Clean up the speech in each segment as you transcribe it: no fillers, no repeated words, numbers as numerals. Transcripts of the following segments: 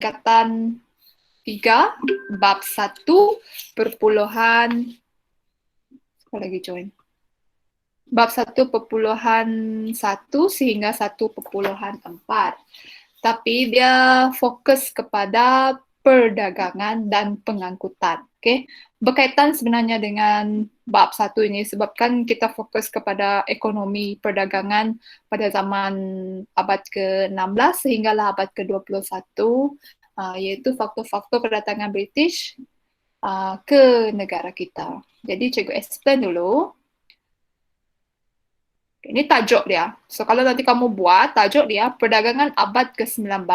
tingkatan 3, bab 1 perpuluhan, apa lagi join? Bab 1.1 sehingga 1.4. Tapi dia fokus kepada perdagangan dan pengangkutan. Okay? Berkaitan sebenarnya dengan bab 1 ini sebabkan kita fokus kepada ekonomi perdagangan pada zaman abad ke-16 sehinggalah abad ke-21, iaitu faktor-faktor kedatangan British ke negara kita. Jadi cikgu explain dulu. Ini tajuk dia. So, kalau nanti kamu buat, tajuk dia perdagangan abad ke-19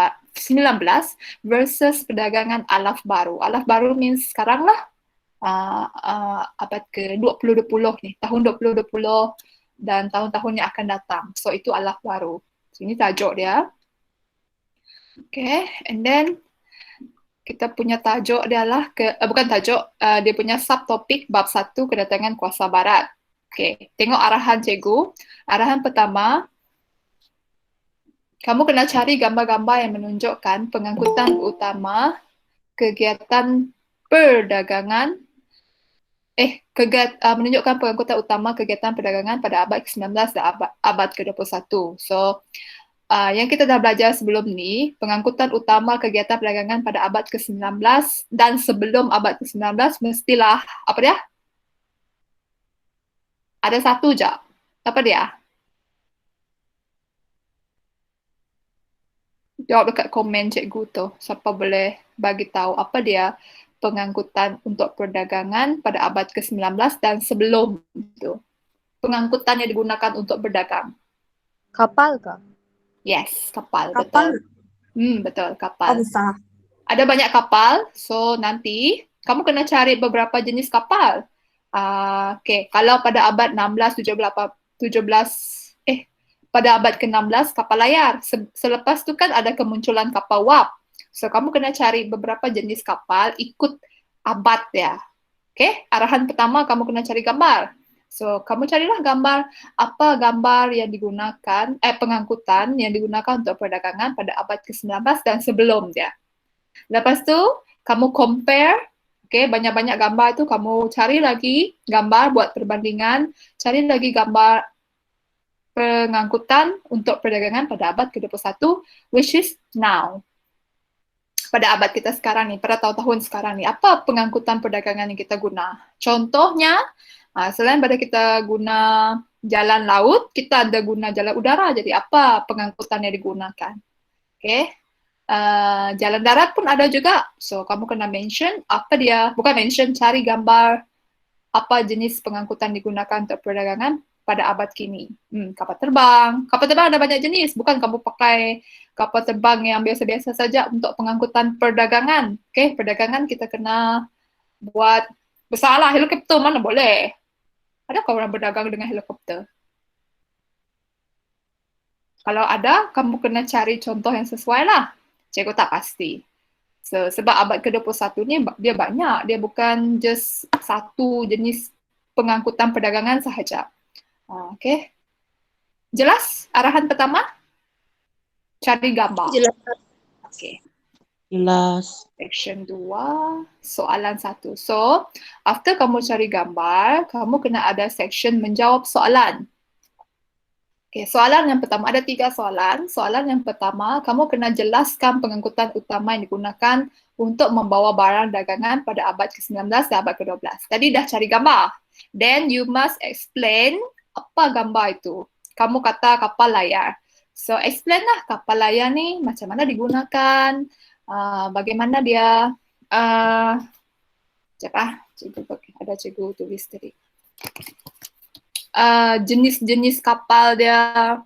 versus perdagangan alaf baru. Alaf baru means sekarang lah, abad ke-2020 ni, tahun 2020 dan tahun-tahun yang akan datang. So, itu alaf baru. So, ini tajuk dia. Okay, and then kita punya tajuk dia lah, bukan tajuk, dia punya subtopik bab 1 kedatangan kuasa barat. Okay, tengok arahan cikgu. Arahan pertama, kamu kena cari gambar-gambar yang menunjukkan pengangkutan utama kegiatan perdagangan, menunjukkan pengangkutan utama kegiatan perdagangan pada abad ke-19 dan abad ke-21. So, yang kita dah belajar sebelum ni, pengangkutan utama kegiatan perdagangan pada abad ke-19 dan sebelum abad ke-19 mestilah, apa dia? Ada satu je. Apa dia? Jawab dekat komen cikgu tu. Siapa boleh bagi tahu apa dia pengangkutan untuk perdagangan pada abad ke-19 dan sebelum itu. Pengangkutan yang digunakan untuk berdagang. Kapal ke? Yes, kapal. Kapal. Betul. Betul, kapal. Besar. Ada banyak kapal, so nanti kamu kena cari beberapa jenis kapal. Okay, kalau pada abad 16, 17, pada abad ke-16 kapal layar. Selepas tu kan ada kemunculan kapal wap. So kamu kena cari beberapa jenis kapal ikut abad ya. Okay, arahan pertama kamu kena cari gambar. So kamu carilah gambar, apa gambar yang digunakan, pengangkutan yang digunakan untuk perdagangan pada abad ke-19 dan sebelum dia. Lepas tu kamu compare, okay, banyak-banyak gambar tu kamu cari lagi gambar buat perbandingan, cari lagi gambar pengangkutan untuk perdagangan pada abad ke-21, which is now. Pada abad kita sekarang ni, pada tahun-tahun sekarang ni, apa pengangkutan perdagangan yang kita guna? Contohnya, selain pada kita guna jalan laut, kita ada guna jalan udara. Jadi apa pengangkutan yang digunakan? Okay. Jalan darat pun ada juga. So, kamu kena mention apa dia, bukan mention, cari gambar apa jenis pengangkutan digunakan untuk perdagangan pada abad kini. Kapal terbang. Kapal terbang ada banyak jenis. Bukan kamu pakai kapal terbang yang biasa-biasa saja untuk pengangkutan perdagangan. Okay, perdagangan kita kena buat besarlah. Helikopter mana boleh? Adakah orang berdagang dengan helikopter? Kalau ada, kamu kena cari contoh yang sesuai lah. Cikgu tak pasti. So, sebab abad ke-21 ni dia banyak. Dia bukan just satu jenis pengangkutan perdagangan sahaja. Okay. Jelas arahan pertama? Cari gambar. Jelas. Okay. Jelas. Section 2, soalan 1. So, after kamu cari gambar, kamu kena ada section menjawab soalan. Okay, soalan yang pertama, ada 3 soalan. Soalan yang pertama, kamu kena jelaskan pengangkutan utama yang digunakan untuk membawa barang dagangan pada abad ke-19 dan abad ke-12. Tadi dah cari gambar. Then you must explain apa gambar itu. Kamu kata kapal layar. So explain lah kapal layar ni macam mana digunakan, bagaimana dia, ada cikgu tulis tadi. Jenis-jenis kapal dia,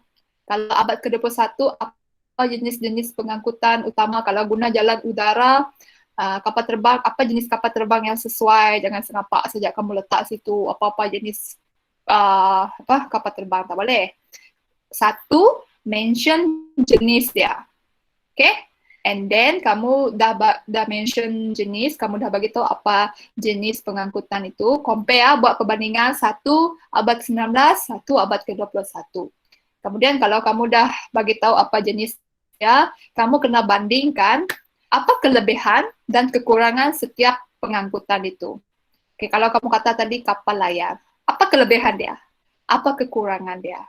kalau abad ke-21 apa jenis-jenis pengangkutan utama, kalau guna jalan udara, kapal terbang, apa jenis kapal terbang yang sesuai, jangan senapak sejak kamu letak situ apa-apa jenis kapal terbang, tak boleh. 1, mention jenis dia. Okay? And then kamu dah mention jenis, kamu dah bagi tahu apa jenis pengangkutan itu. Compare, buat perbandingan 1 abad ke-19, 1 abad ke-21. Kemudian kalau kamu dah bagi tahu apa jenis dia, kamu kena bandingkan apa kelebihan dan kekurangan setiap pengangkutan itu. Okay, kalau kamu kata tadi kapal layar, apa kelebihan dia? Apa kekurangan dia?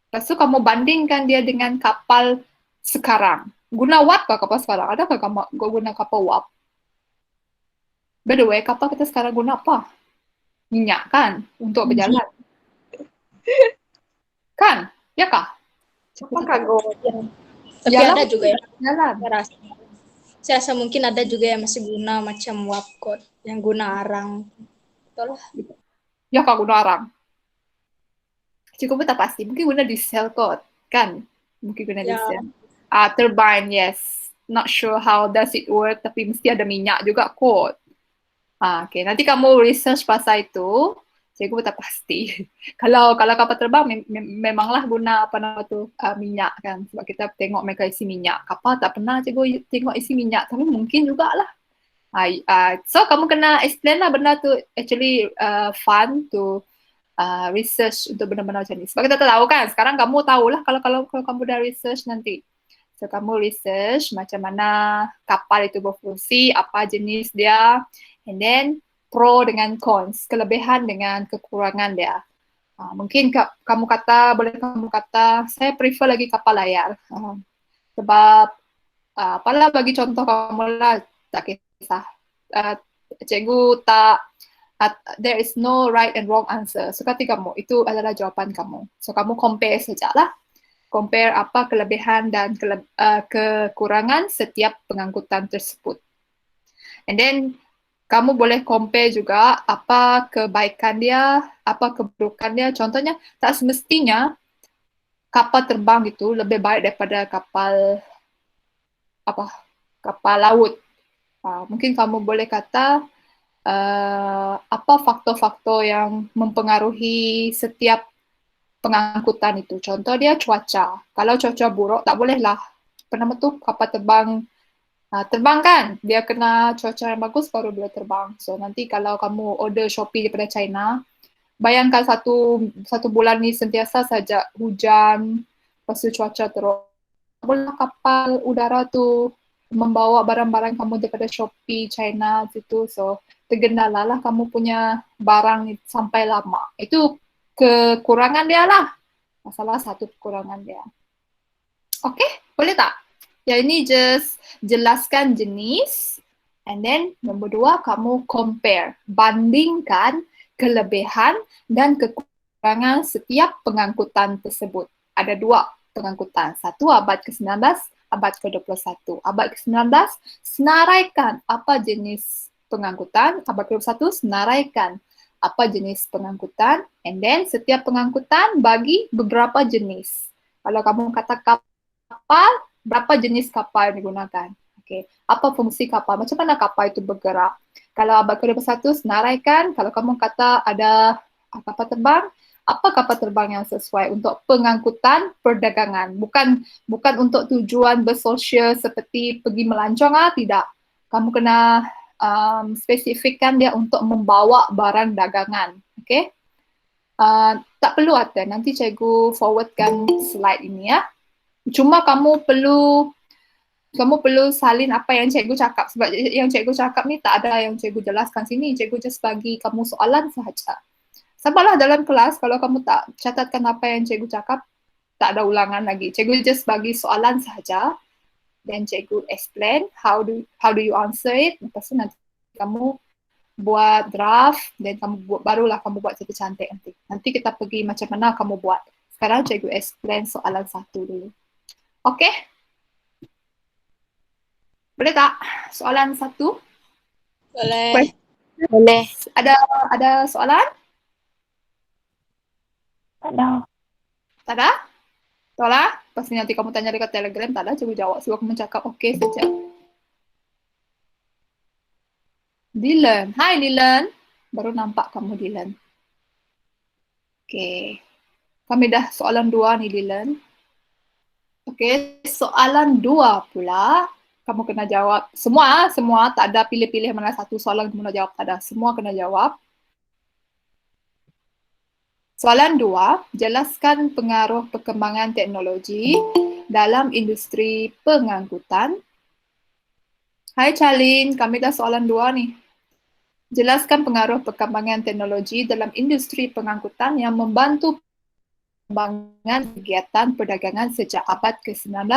Lepas tu kamu bandingkan dia dengan kapal sekarang. Guna wap kah kapal sekarang? Adakah kamu guna kapal wap? By the way, kapal kita sekarang guna apa? Minyak kan? Untuk berjalan. Kan? Ya kah? Apa kagak? Tapi Jalan, ada juga yang jalan. saya rasa mungkin ada juga yang masih guna macam wapcode yang guna arang. Betul lah. Ya kah guna arang? Cukup tak pasti. Mungkin guna diesel kot. Kan? Mungkin guna Ya. diesel. Turbine, yes. Not sure how does it work, tapi mesti ada minyak juga kot. Okay. Nanti kamu research pasal itu. Cikgu tak pasti. kalau kapal terbang memanglah guna apa nama tu minyak kan, sebab kita tengok mereka isi minyak. Kapal tak pernah cikgu tengok isi minyak, tapi mungkin jugalah. So kamu kena explain lah benda tu actually fun to research untuk benda-benda macam ni. Sebab kita tahu kan, sekarang kamu tahulah kalau kamu dah research nanti. So kamu research macam mana kapal itu berfungsi, apa jenis dia, and then pro dengan cons, kelebihan dengan kekurangan dia. Mungkin kamu kata, saya prefer lagi kapal layar. Sebab, apalah bagi contoh kamu lah, tak kisah. Cikgu tak, there is no right and wrong answer. So kata kamu, itu adalah jawapan kamu. So kamu compare sajalah. Compare apa kelebihan dan kekurangan setiap pengangkutan tersebut. And then, kamu boleh compare juga apa kebaikan dia, apa keburukan dia. Contohnya, tak semestinya kapal terbang itu lebih baik daripada kapal laut. Mungkin kamu boleh kata apa faktor-faktor yang mempengaruhi setiap pengangkutan itu. Contoh dia cuaca. Kalau cuaca buruk, tak bolehlah. Apa nama tu kapal terbang kan, dia kena cuaca yang bagus baru dia terbang. So nanti kalau kamu order Shopee daripada China, bayangkan satu bulan ni sentiasa saja hujan, lepas tu cuaca teruk. Boleh kapal udara tu membawa barang-barang kamu daripada Shopee China situ, so tergendala lah kamu punya barang sampai lama. Itu kekurangan dia lah. Salah satu kekurangan dia. Okay, boleh tak? Yang ini just jelaskan jenis, and then nombor 2, kamu compare, bandingkan kelebihan dan kekurangan setiap pengangkutan tersebut. Ada 2 pengangkutan, satu abad ke-19, abad ke-21. Abad ke-19, senaraikan apa jenis pengangkutan, abad ke-21, senaraikan apa jenis pengangkutan, and then setiap pengangkutan bagi beberapa jenis. Kalau kamu kata kapal, berapa jenis kapal yang digunakan? Okay. Apa fungsi kapal? Macam mana kapal itu bergerak? Kalau abad ke-21, senaraikan. Kalau kamu kata ada kapal terbang, apa kapal terbang yang sesuai untuk pengangkutan perdagangan? Bukan untuk tujuan bersosial seperti pergi melancong, tidak. Kamu kena spesifikkan dia untuk membawa barang dagangan. Okay? Tak perlu ada. Nanti cikgu forwardkan slide ini ya. Cuma kamu perlu salin apa yang cikgu cakap, sebab yang cikgu cakap ni tak ada yang cikgu jelaskan sini. Cikgu just bagi kamu soalan sahaja. Sabarlah dalam kelas, kalau kamu tak catatkan apa yang cikgu cakap, tak ada ulangan lagi. Cikgu just bagi soalan sahaja, then cikgu explain how do you answer it. Lepas tu nanti kamu buat draft, then barulah kamu buat cantik-cantik nanti. Nanti kita pergi macam mana kamu buat. Sekarang cikgu explain soalan 1 dulu. Okay? Boleh tak? Soalan 1? Boleh. Boleh. Ada soalan? Tak ada. Tak ada? Tak ada? Pasti nanti kamu tanya dekat Telegram, tak ada, cikgu jawab. Sebab kamu cakap okay saja. Dylan. Hai Dylan. Baru nampak kamu Dylan. Okay. Kami dah soalan 2 nih Dylan. Okay, soalan 2 pula. Kamu kena jawab. Semua, tak ada pilih-pilih mana satu soalan kamu nak jawab. Tak ada, semua kena jawab. Soalan 2, jelaskan pengaruh perkembangan teknologi dalam industri pengangkutan. Hai Charlene, kami dah soalan 2 nih. Jelaskan pengaruh perkembangan teknologi dalam industri pengangkutan yang membantu perkembangan kegiatan perdagangan sejak abad ke-19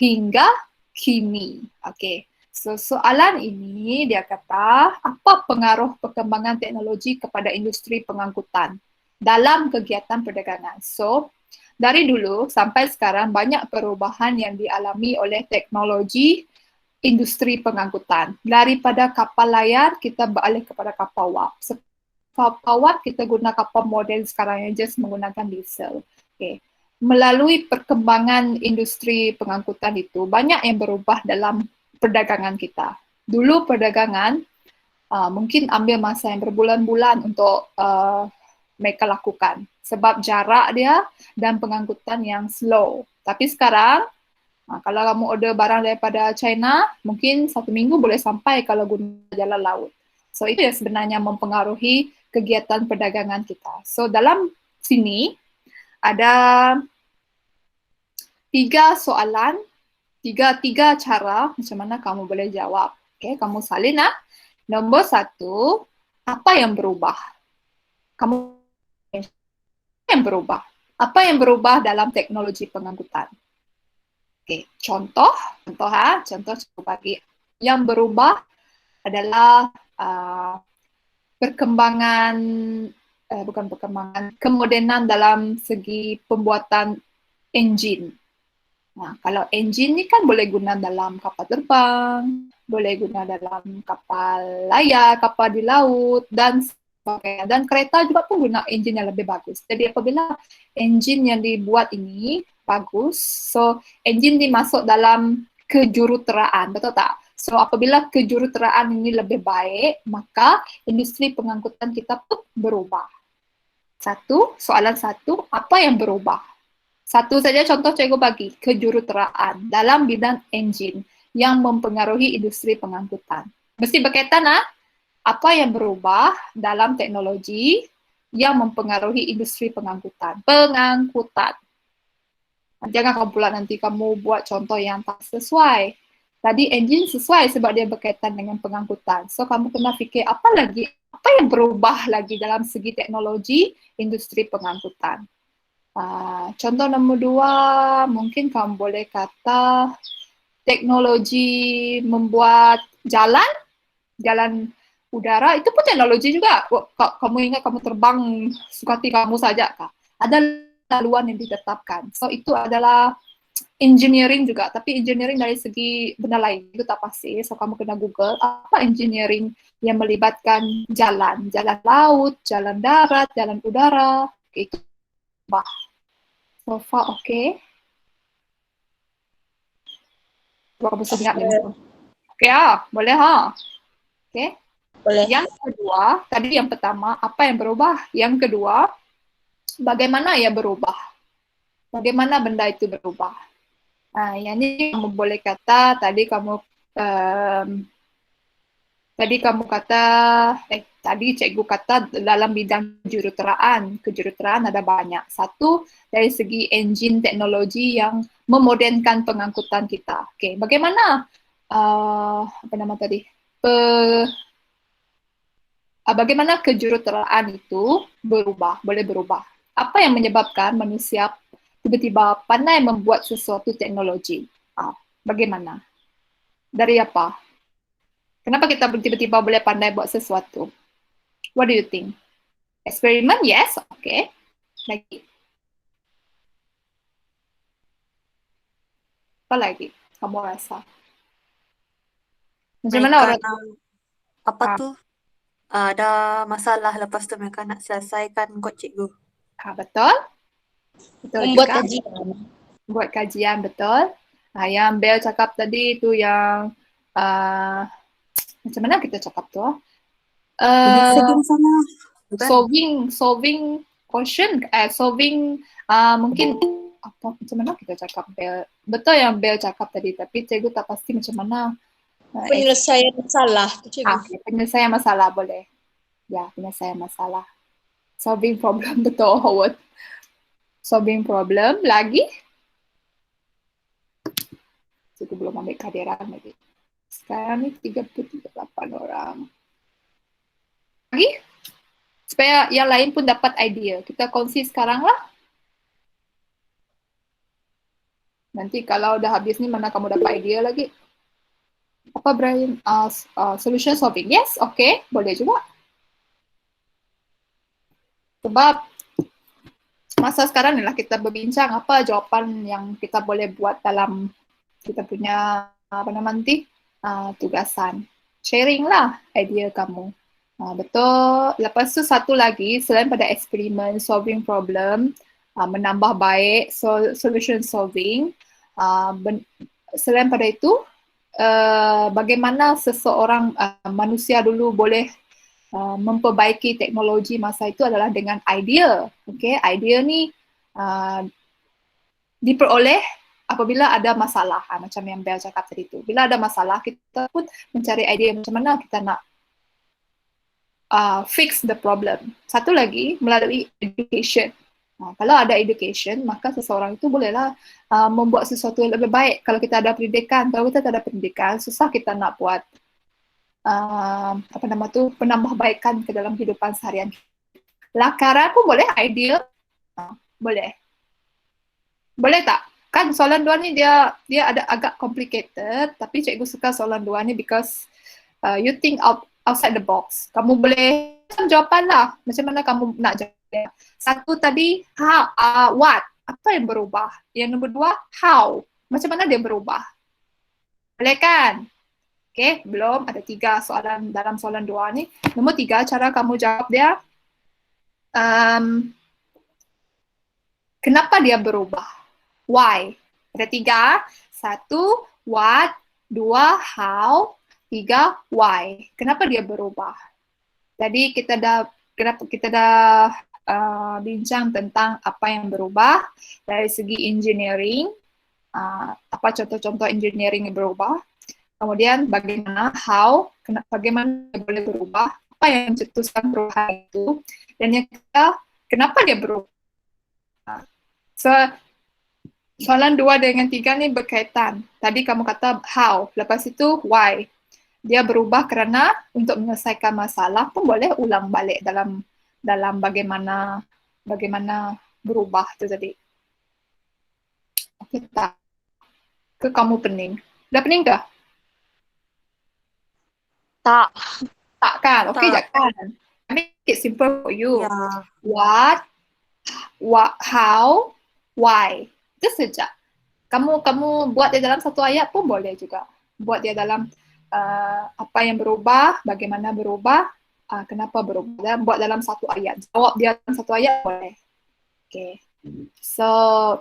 hingga kini. Okey. So, soalan ini dia kata, apa pengaruh perkembangan teknologi kepada industri pengangkutan dalam kegiatan perdagangan? So, dari dulu sampai sekarang banyak perubahan yang dialami oleh teknologi industri pengangkutan. Daripada kapal layar, kita beralih kepada kapal wap. Kapal wap, kita guna kapal modern sekarang yang just menggunakan diesel. Okay. Melalui perkembangan industri pengangkutan itu, banyak yang berubah dalam perdagangan kita. Dulu perdagangan mungkin ambil masa yang berbulan-bulan untuk mereka lakukan sebab jarak dia dan pengangkutan yang slow. Tapi sekarang, kalau kamu order barang daripada China, mungkin 1 minggu boleh sampai kalau guna jalan laut. So, itu yang sebenarnya mempengaruhi kegiatan perdagangan kita. So, dalam sini ada 3 soalan, tiga cara macam mana kamu boleh jawab. Okay, kamu salin lah. Nombor 1, apa yang berubah? Kamu yang berubah? Apa yang berubah dalam teknologi pengangkutan? Okay, contoh cukup bagi. Yang berubah adalah kemodenan dalam segi pembuatan enjin. Nah, kalau enjin ni kan boleh guna dalam kapal terbang, boleh guna dalam kapal layar, kapal di laut dan sebagainya. Dan kereta juga pun guna enjin yang lebih bagus. Jadi apabila enjin yang dibuat ini bagus, so enjin ni masuk dalam kejuruteraan, betul tak? So apabila kejuruteraan ini lebih baik, maka industri pengangkutan kita pun berubah. Soalan 1, apa yang berubah? Satu saja contoh cikgu bagi, kejuruteraan dalam bidang enjin yang mempengaruhi industri pengangkutan. Mesti berkaitan apa yang berubah dalam teknologi yang mempengaruhi industri pengangkutan. Jangan kamu pula nanti kamu buat contoh yang tak sesuai. Tadi enjin sesuai sebab dia berkaitan dengan pengangkutan. So kamu kena fikir apa yang berubah lagi dalam segi teknologi industri pengangkutan. Contoh nombor 2, mungkin kamu boleh kata teknologi membuat jalan udara, itu pun teknologi juga. Kamu ingat kamu terbang suka hati kamu saja kah? Ada laluan yang ditetapkan. So itu adalah engineering juga, tapi engineering dari segi benda lain, itu tak pasti. So kamu kena Google, apa engineering yang melibatkan jalan laut, jalan darat, jalan udara, itu. So far, okay. Kamu ingat ni? Okay boleh Okay. Boleh. Yang kedua, tadi yang pertama, apa yang berubah? Yang kedua, bagaimana ia berubah? Bagaimana benda itu berubah? Yang ni kamu boleh kata, tadi cikgu kata dalam bidang kejuruteraan ada banyak. Satu, dari segi enjin teknologi yang memodernkan pengangkutan kita. Okay, bagaimana bagaimana kejuruteraan itu boleh berubah? Apa yang menyebabkan manusia tiba-tiba pandai membuat sesuatu teknologi? Bagaimana? Dari apa? Kenapa kita tiba-tiba boleh pandai buat sesuatu? What do you think? Eksperimen? Yes. Okay. Lagi. Apa lagi kamu rasa? Macam mana orang apa tu? Ada masalah, lepas tu mereka nak selesaikan kot cikgu. Betul. Betul Membuat juga. kajian. Buat kajian, betul. Yang Bel cakap tadi tu yang macam mana kita cakap tu? Penyelesaian masalah. Solving question, mungkin apa macam mana kita cakap Bel? Betul yang Bel cakap tadi, tapi cikgu tak pasti macam mana. Penyelesaian masalah tu cikgu. Okay, penyelesaian masalah boleh. Ya, penyelesaian masalah. Solving problem, betul Howard. Solving problem. Lagi? Cikgu belum ambil kehadiran lagi. Sekarang ni 38 orang. Lagi? Supaya yang lain pun dapat idea. Kita kongsi sekarang lah. Nanti kalau dah habis ni mana kamu dapat idea lagi. Apa Brian? Solution solving. Yes, okay. Boleh juga. Sebab masa sekarang ni lah kita berbincang apa jawapan yang kita boleh buat dalam kita punya apa nama nanti tugasan. Sharing lah idea kamu. Betul. Lepas tu satu lagi selain pada eksperimen, solving problem, menambah baik, solution solving, selain pada itu bagaimana seseorang manusia dulu boleh memperbaiki teknologi masa itu adalah dengan idea. Okay, idea ni diperoleh apabila ada masalah. Macam yang Bel cakap tadi tu. Bila ada masalah, kita pun mencari idea macam mana kita nak fix the problem. Satu lagi, melalui education. Kalau ada education, maka seseorang itu bolehlah membuat sesuatu yang lebih baik. Kalau kita ada pendidikan, kalau kita tak ada pendidikan, susah kita nak buat penambahbaikan ke dalam kehidupan seharian. Lakaran pun boleh, idea boleh. Boleh tak? Kan soalan 2 ni dia ada agak complicated, tapi cikgu suka soalan 2 ni because you think outside the box. Kamu boleh jawapan lah. Macam mana kamu nak jawab. Satu tadi, what? Apa yang berubah? Yang nombor 2, how? Macam mana dia berubah? Boleh kan? Okay, belum. Ada 3 soalan dalam soalan 2 ni. Nombor 3, cara kamu jawab dia. Kenapa dia berubah? Why? Ada 3. 1, what? 2, how? 3, why? Kenapa dia berubah? Tadi kita dah bincang tentang apa yang berubah dari segi engineering, apa contoh-contoh engineering yang berubah. Kemudian bagaimana bagaimana dia boleh berubah, apa yang mencetuskan perubahan itu, dan yang ketiga, kenapa dia berubah. Soalan 2 dengan 3 ni berkaitan. Tadi kamu kata how, lepas itu why. Dia berubah kerana untuk menyelesaikan masalah pun boleh ulang balik dalam bagaimana berubah tu tadi. Okey tak? Ke kamu pening? Dah pening ke? Tak. Tak kan? Okey Tak. je kan? I make it simple for you. Ya. What, how, why. Itu saja. Kamu buat dia dalam satu ayat pun boleh juga. Buat dia dalam apa yang berubah, bagaimana berubah, kenapa berubah. Dan buat dalam satu ayat. Jawab dia dalam satu ayat boleh. Okay. So,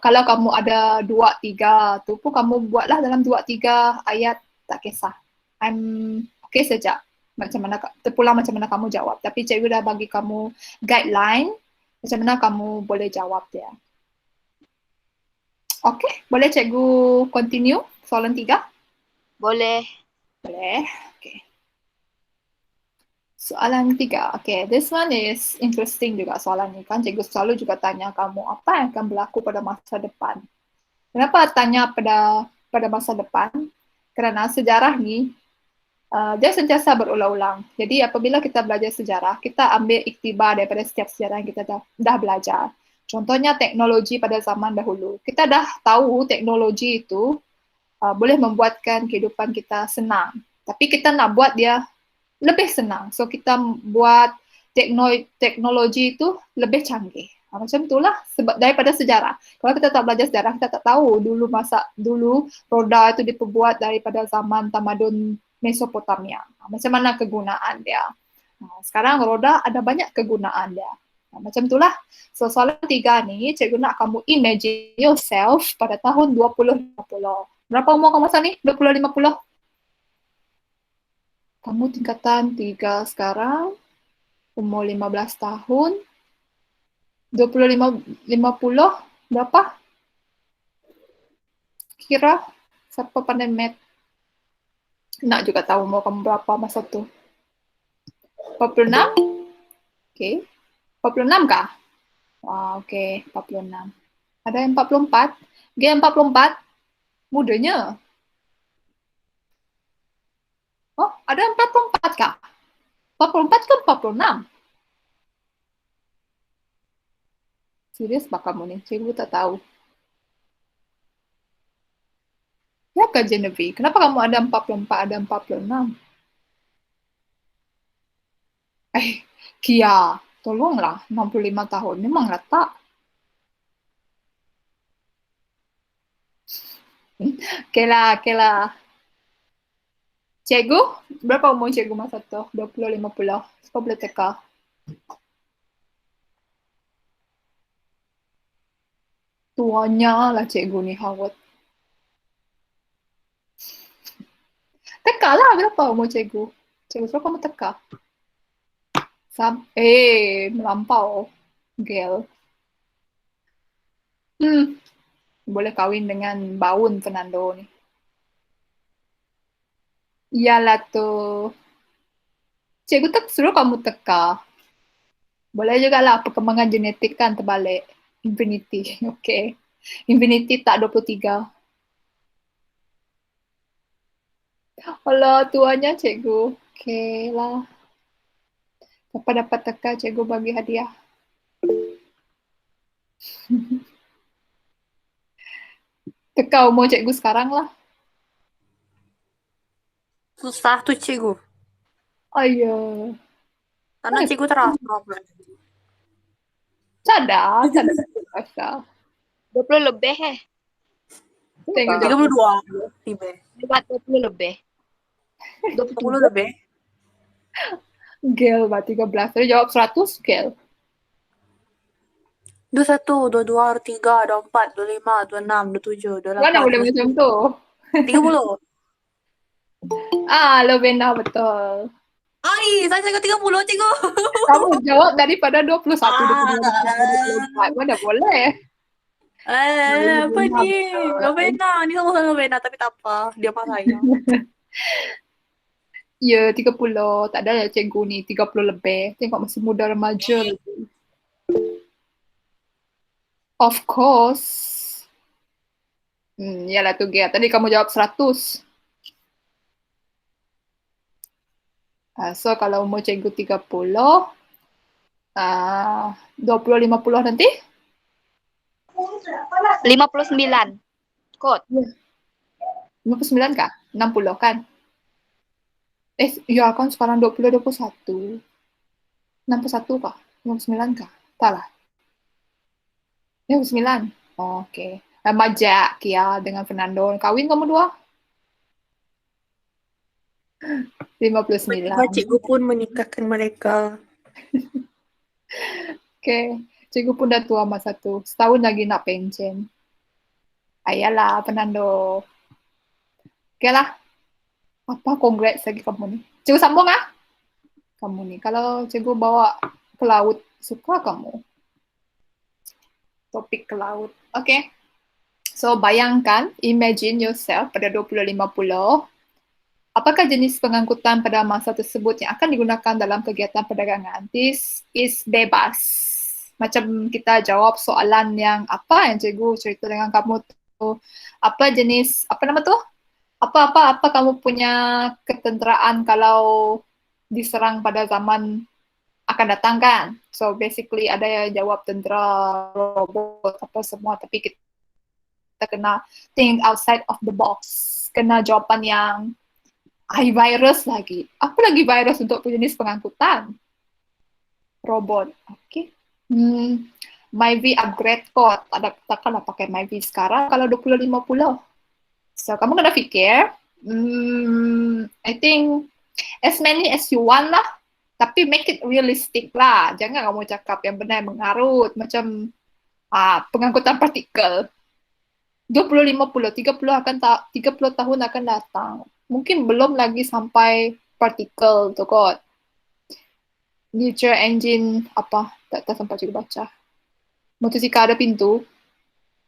kalau kamu ada 2-3 tu pun kamu buatlah dalam 2-3 ayat, tak kisah. Okay saja. Terpulang macam mana kamu jawab. Tapi cikgu dah bagi kamu guideline macam mana kamu boleh jawab dia. Okay, boleh cikgu continue soalan 3? Boleh. Boleh. Okay. Soalan 3. Okay, this one is interesting juga soalan ni kan. Cikgu selalu juga tanya kamu apa yang akan berlaku pada masa depan. Kenapa tanya pada masa depan? Kerana sejarah ni dia sentiasa berulang-ulang. Jadi apabila kita belajar sejarah, kita ambil iktibar daripada setiap sejarah yang kita dah belajar. Contohnya teknologi pada zaman dahulu. Kita dah tahu teknologi itu boleh membuatkan kehidupan kita senang. Tapi kita nak buat dia lebih senang. So kita buat teknologi itu lebih canggih. Macam itulah sebab daripada sejarah. Kalau kita tak belajar sejarah, kita tak tahu dulu roda itu diperbuat daripada zaman tamadun Mesopotamia. Macam mana kegunaan dia. Sekarang roda ada banyak kegunaan dia. Macam itulah. So soalan 3 ni, cikgu nak kamu imagine yourself pada tahun 2050. Berapa umur kamu masa ni? 2050? Kamu tingkatan 3 sekarang, umur 15 tahun, 50 berapa? Kira, siapa pandai math? Nak juga tahu umur kamu berapa masa tu. 46? Okay. 46 kah? Okay, 46. Ada yang 44? Dia yang 44? Mudanya. Oh, ada 44 kah? 44 ke 46? Serius pak kamu nih? Cikgu tak tahu. Ya Kak Genevieve, kenapa kamu ada 44, ada 46? Kia, tolonglah, 65 tahun. Memang rata. Oke lah, oke lah. Cikgu, berapa umur cikgu masa tu? 20, 50. Kau boleh teka. Tuanya lah cikgu ni, Howard. Teka lah, berapa umur cikgu? Cikgu suruh kamu teka. Melampau. Gel. Boleh kawin dengan Baun Fernando ni. Iyalah tu. Cikgu tak suruh kamu teka. Boleh juga lah perkembangan genetik kan terbalik. Infinity. Okay. Infinity tak 23. Alah, tuanya cikgu. Okay lah. Siapa dapat teka, cikgu bagi hadiah. Teka umur cikgu sekarang lah. Susah tuh cikgu. Ayo. Karena cikgu terasa. Cadar rasa. 20 lebih Tengok Tiga jawab. puluh dua. Tiba. Lewat 20 lebih. 20 27. lebih. Gel, 13. Tadi jawab 100, Gel. 21, 22, 23, 24, 25, 26, 27, Mana 28, boleh macam tu? 30. Lovena betul. Ai, saya cakap 30, cikgu. Kamu jawab daripada 21, 22, 23, 24. Mana boleh? Apa Lovena ni? betul. Lovena. Ni sama-sama Lovena tapi tak apa. Dia mah saya. Ya, 30. Tak ada ya cikgu ni, 30 lebih. Tengok masih muda remaja lagi. Of course. Yalah tu Gia. Tadi kamu jawab 100. So kalau umur cikgu 30, 20, 50 nanti? 59. Kot. 59 kah? 60 kan? Ya kan sekarang 20, 21. 61 kah? 59 kah? Tak lah. 59. Oh, okay. Remaja Kia dengan Fernando. Kawin kamu dua? 59. Tiba-tiba cikgu pun menikahkan mereka. Okay. Cikgu pun dah tua masa tu. Setahun lagi nak pencen. Ayalah, Fernando. Okay lah. Apa congrats lagi kamu ni? Cikgu sambung ah. Kamu ni. Kalau cikgu bawa ke laut, suka kamu? Topik ke laut. Okay. So, bayangkan, imagine yourself pada 2050. Apakah jenis pengangkutan pada masa tersebut yang akan digunakan dalam kegiatan perdagangan? This is bebas. Macam kita jawab soalan yang apa yang cikgu cerita dengan kamu tu. Apa jenis, apa nama tu? Apa kamu punya ketenteraan kalau diserang pada zaman akan datang kan? So basically ada yang jawab tentera, robot, apa semua. Tapi kita kena think outside of the box. Kena jawapan yang virus lagi. Apa lagi virus untuk jenis pengangkutan? Robot. Okay. Myvi upgrade code. Takkanlah pakai Myvi sekarang kalau 2050. So, kamu kena fikir. I think as many as you want lah. Tapi make it realistic lah. Jangan kamu cakap yang benar mengarut. Macam pengangkutan partikel. 2050, 30 tahun akan datang. Mungkin belum lagi sampai partikel tu kot. Nuclear engine apa? Tak sempat juga baca. Motosikal ada pintu.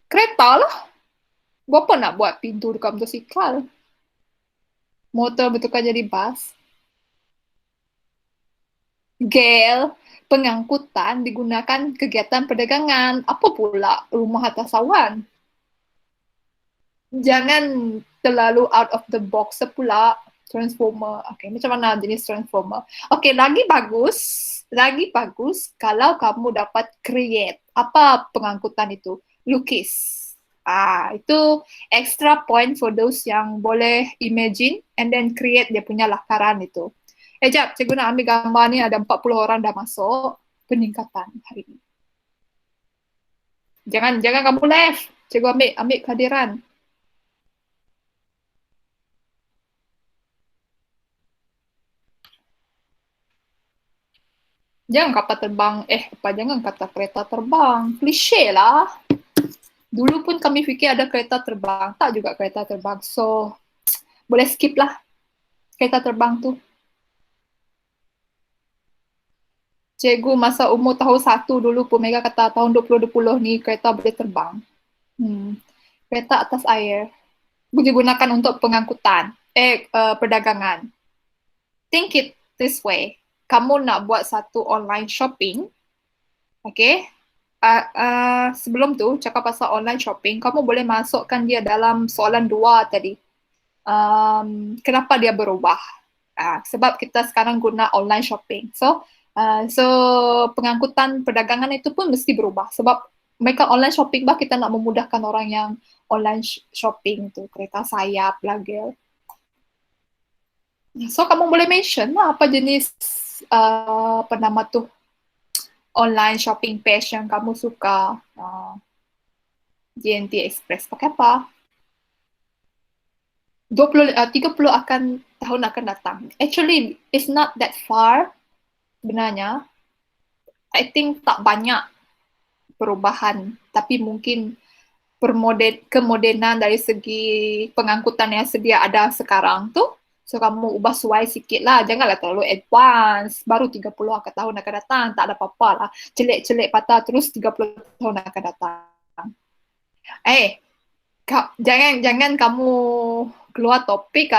Kereta lah. Berapa nak buat pintu dekat motosikal? Motor betulkan jadi bas. Gel, pengangkutan digunakan kegiatan perdagangan. Apa pula rumah atas awan? Jangan terlalu out of the box pula. Transformer. Okay, macam mana jenis transformer? Okay, lagi bagus kalau kamu dapat create. Apa pengangkutan itu? Lukis. Itu extra point for those yang boleh imagine and then create dia punya lakaran itu. Jap, cikgu nak ambil gambar ni, ada 40 orang dah masuk peningkatan hari ini. Jangan kamu left. Cikgu ambil kehadiran. Jangan kapal terbang, jangan kata kereta terbang. Klise lah. Dulu pun kami fikir ada kereta terbang. Tak juga kereta terbang. So, boleh skip lah kereta terbang tu. Cikgu masa umur tahun 1 dulu pun Mega kata tahun 2020 ni kereta boleh terbang. Kereta atas air. Digunakan untuk pengangkutan. Perdagangan. Think it this way. Kamu nak buat satu online shopping. Okay. Sebelum tu, cakap pasal online shopping, kamu boleh masukkan dia dalam soalan 2 tadi. Kenapa dia berubah? Sebab kita sekarang guna online shopping. So pengangkutan perdagangan itu pun mesti berubah. Sebab mereka online shopping bah kita nak memudahkan orang yang online shopping tu, kereta sayap, lagel. So kamu boleh mention lah apa jenis apa nama tu online shopping page yang kamu suka. JNT Express pakai apa? 30 tahun akan datang. Actually, it's not that far sebenarnya. I think tak banyak perubahan, tapi mungkin kemodernan dari segi pengangkutan yang sedia ada sekarang tu. So, kamu ubah suai sikit lah. Janganlah terlalu advance. Baru 30 tahun akan datang. Tak ada apa-apa lah. Celik-celik patah terus 30 tahun akan datang. Jangan kamu keluar topik .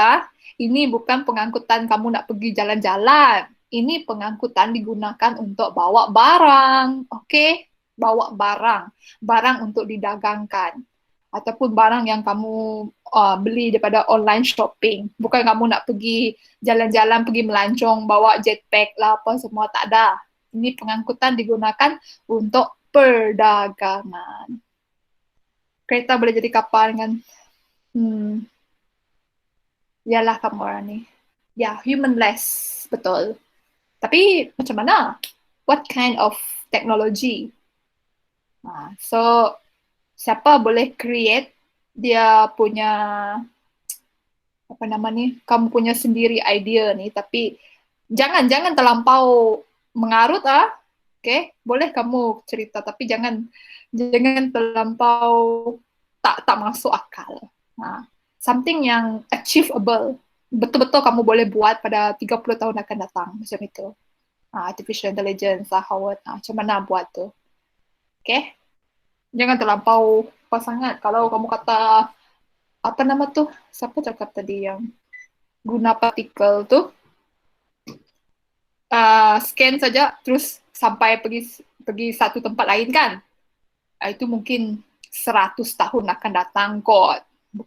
Ini bukan pengangkutan kamu nak pergi jalan-jalan. Ini pengangkutan digunakan untuk bawa barang. Okay? Bawa barang. Barang untuk didagangkan. Ataupun barang yang kamu beli daripada online shopping. Bukan kamu nak pergi jalan-jalan, pergi melancong, bawa jetpack lah apa semua, tak ada. Ini pengangkutan digunakan untuk perdagangan. Kereta boleh jadi kapal kan? Yalah kamu orang ni. Ya, humanless, betul. Tapi macam mana? What kind of technology? So, siapa boleh create dia punya apa nama ni, kamu punya sendiri idea ni, tapi jangan terlampau mengarut okay? Boleh kamu cerita tapi jangan terlampau tak masuk akal. Something yang achievable, betul-betul kamu boleh buat pada 30 tahun akan datang, macam itu. Artificial intelligence Howard, macam mana buat tu. Okay? Jangan terlampau pasangan. Kalau kamu kata, apa nama tu? Siapa cakap tadi yang guna partikel tu? Scan saja, terus sampai pergi satu tempat lain kan? Itu mungkin 100 tahun akan datang kot.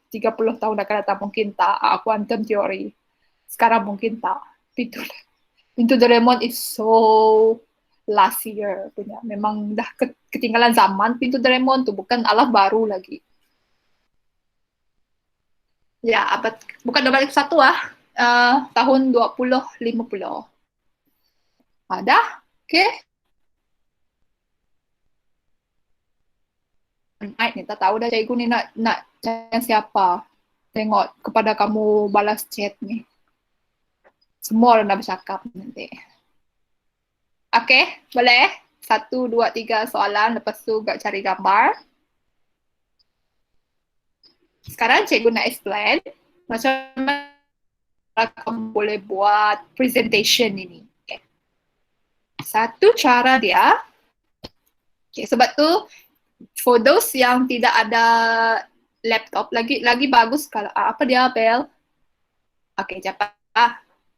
30 tahun akan datang mungkin tak. Quantum theory. Sekarang mungkin tak. Pintu Doraemon is so last year punya. Memang dah ketinggalan zaman pintu Doraemon tu, bukan alat baru lagi. Ya, bukan 2021 tahun 2050. Dah? Okay. Ni tak tahu dah cikgu ni nak cari siapa. Tengok kepada kamu balas chat ni. Semua orang dah bercakap nanti. Okay, boleh? 1, 2, 3 soalan, lepas tu gak cari gambar. Sekarang cikgu nak explain macam mana kamu boleh buat presentation ini. Okay. Satu cara dia, okay, sebab tu for those yang tidak ada laptop, lagi bagus kalau apa dia Bel? Okay, cepat.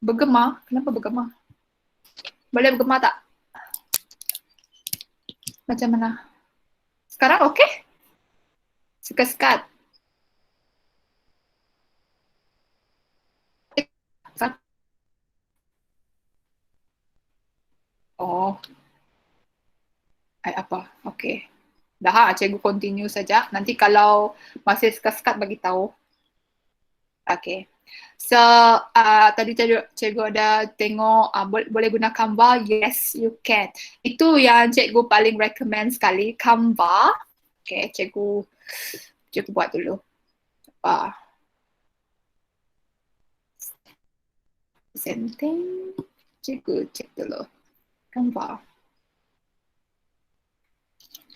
Bergema. Kenapa bergema? Boleh bergema tak? Macam mana? Sekarang okey? Sekat-sekat. Oh, apa? Okay. Dah, cikgu continue saja. Nanti kalau masih sekat-sekat bagi tahu. Okay. So, tadi cikgu ada tengok boleh guna Canva. Yes, you can. Itu yang cikgu paling recommend sekali, Canva. Okay, cikgu buat dulu. Presenting. Cikgu cek dulu. Canva.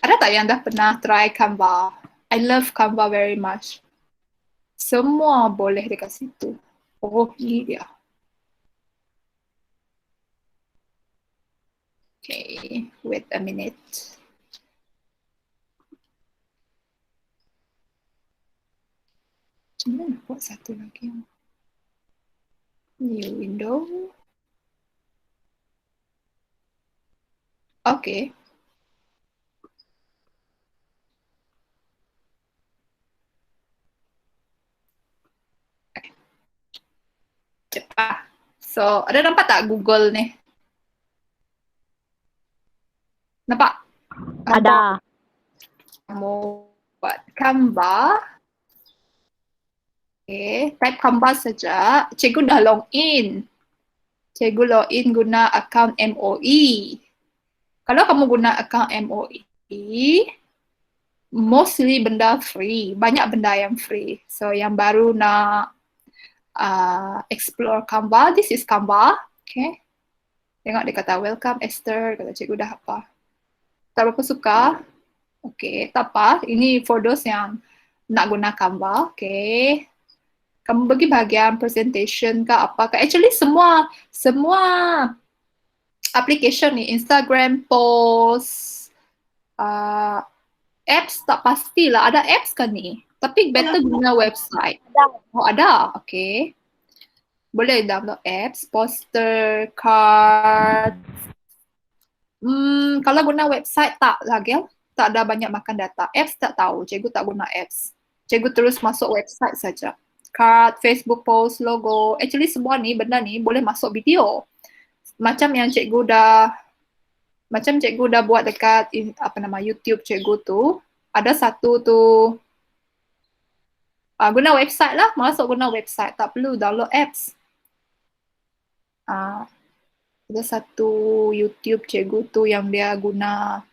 Ada tak yang dah pernah try Canva? I love Canva very much. Semua boleh dekat situ. Oh, ini dia. Okay, wait a minute. Macam mana nak buat satu lagi? New window. Okay. Cepat. So, ada nampak tak Google ni? Nampak? Ada. Kamu buat Canva. Okay, type Canva saja. Cikgu dah login. Cikgu login guna akaun MOE. Kalau kamu guna akaun MOE, mostly benda free. Banyak benda yang free. So, yang baru nak explore Canva, this is Canva. Okay. Tengok dia kata, welcome Esther. Kata cikgu dah apa. Tak berapa suka. Okay, tak apa. Ini for those yang nak guna Canva. Okay. Kamu bagi bahagian presentation ke apa ke. Actually semua application ni, Instagram post, apps tak pastilah. Ada apps kan ni? Tapi better guna website. Oh ada, okay. Boleh download apps, poster, card. Kalau guna website tak lah, Gel. Tak ada banyak makan data. Apps tak tahu, cikgu tak guna apps. Cikgu terus masuk website saja. Card, Facebook post, logo. Actually semua ni, benda ni boleh masuk video. Macam yang cikgu dah buat dekat YouTube cikgu tu. Ada satu tu guna website lah, masuk guna website. Tak perlu download apps. Ada satu YouTube cikgu tu yang dia guna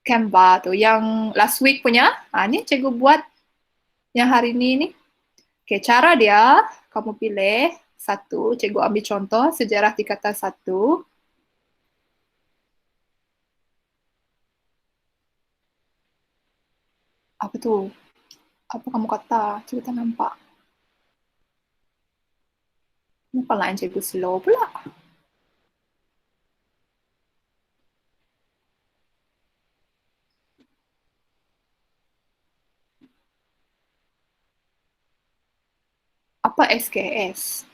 Canva tu. Yang last week punya. Ni cikgu buat yang hari ni. Okay, cara dia, kamu pilih satu. Cikgu ambil contoh, sejarah tingkatan 1. Apa tu? Apa kamu kata? Cikgu tak nampak. Kenapa lain cikgu slow pula? Apa SKS?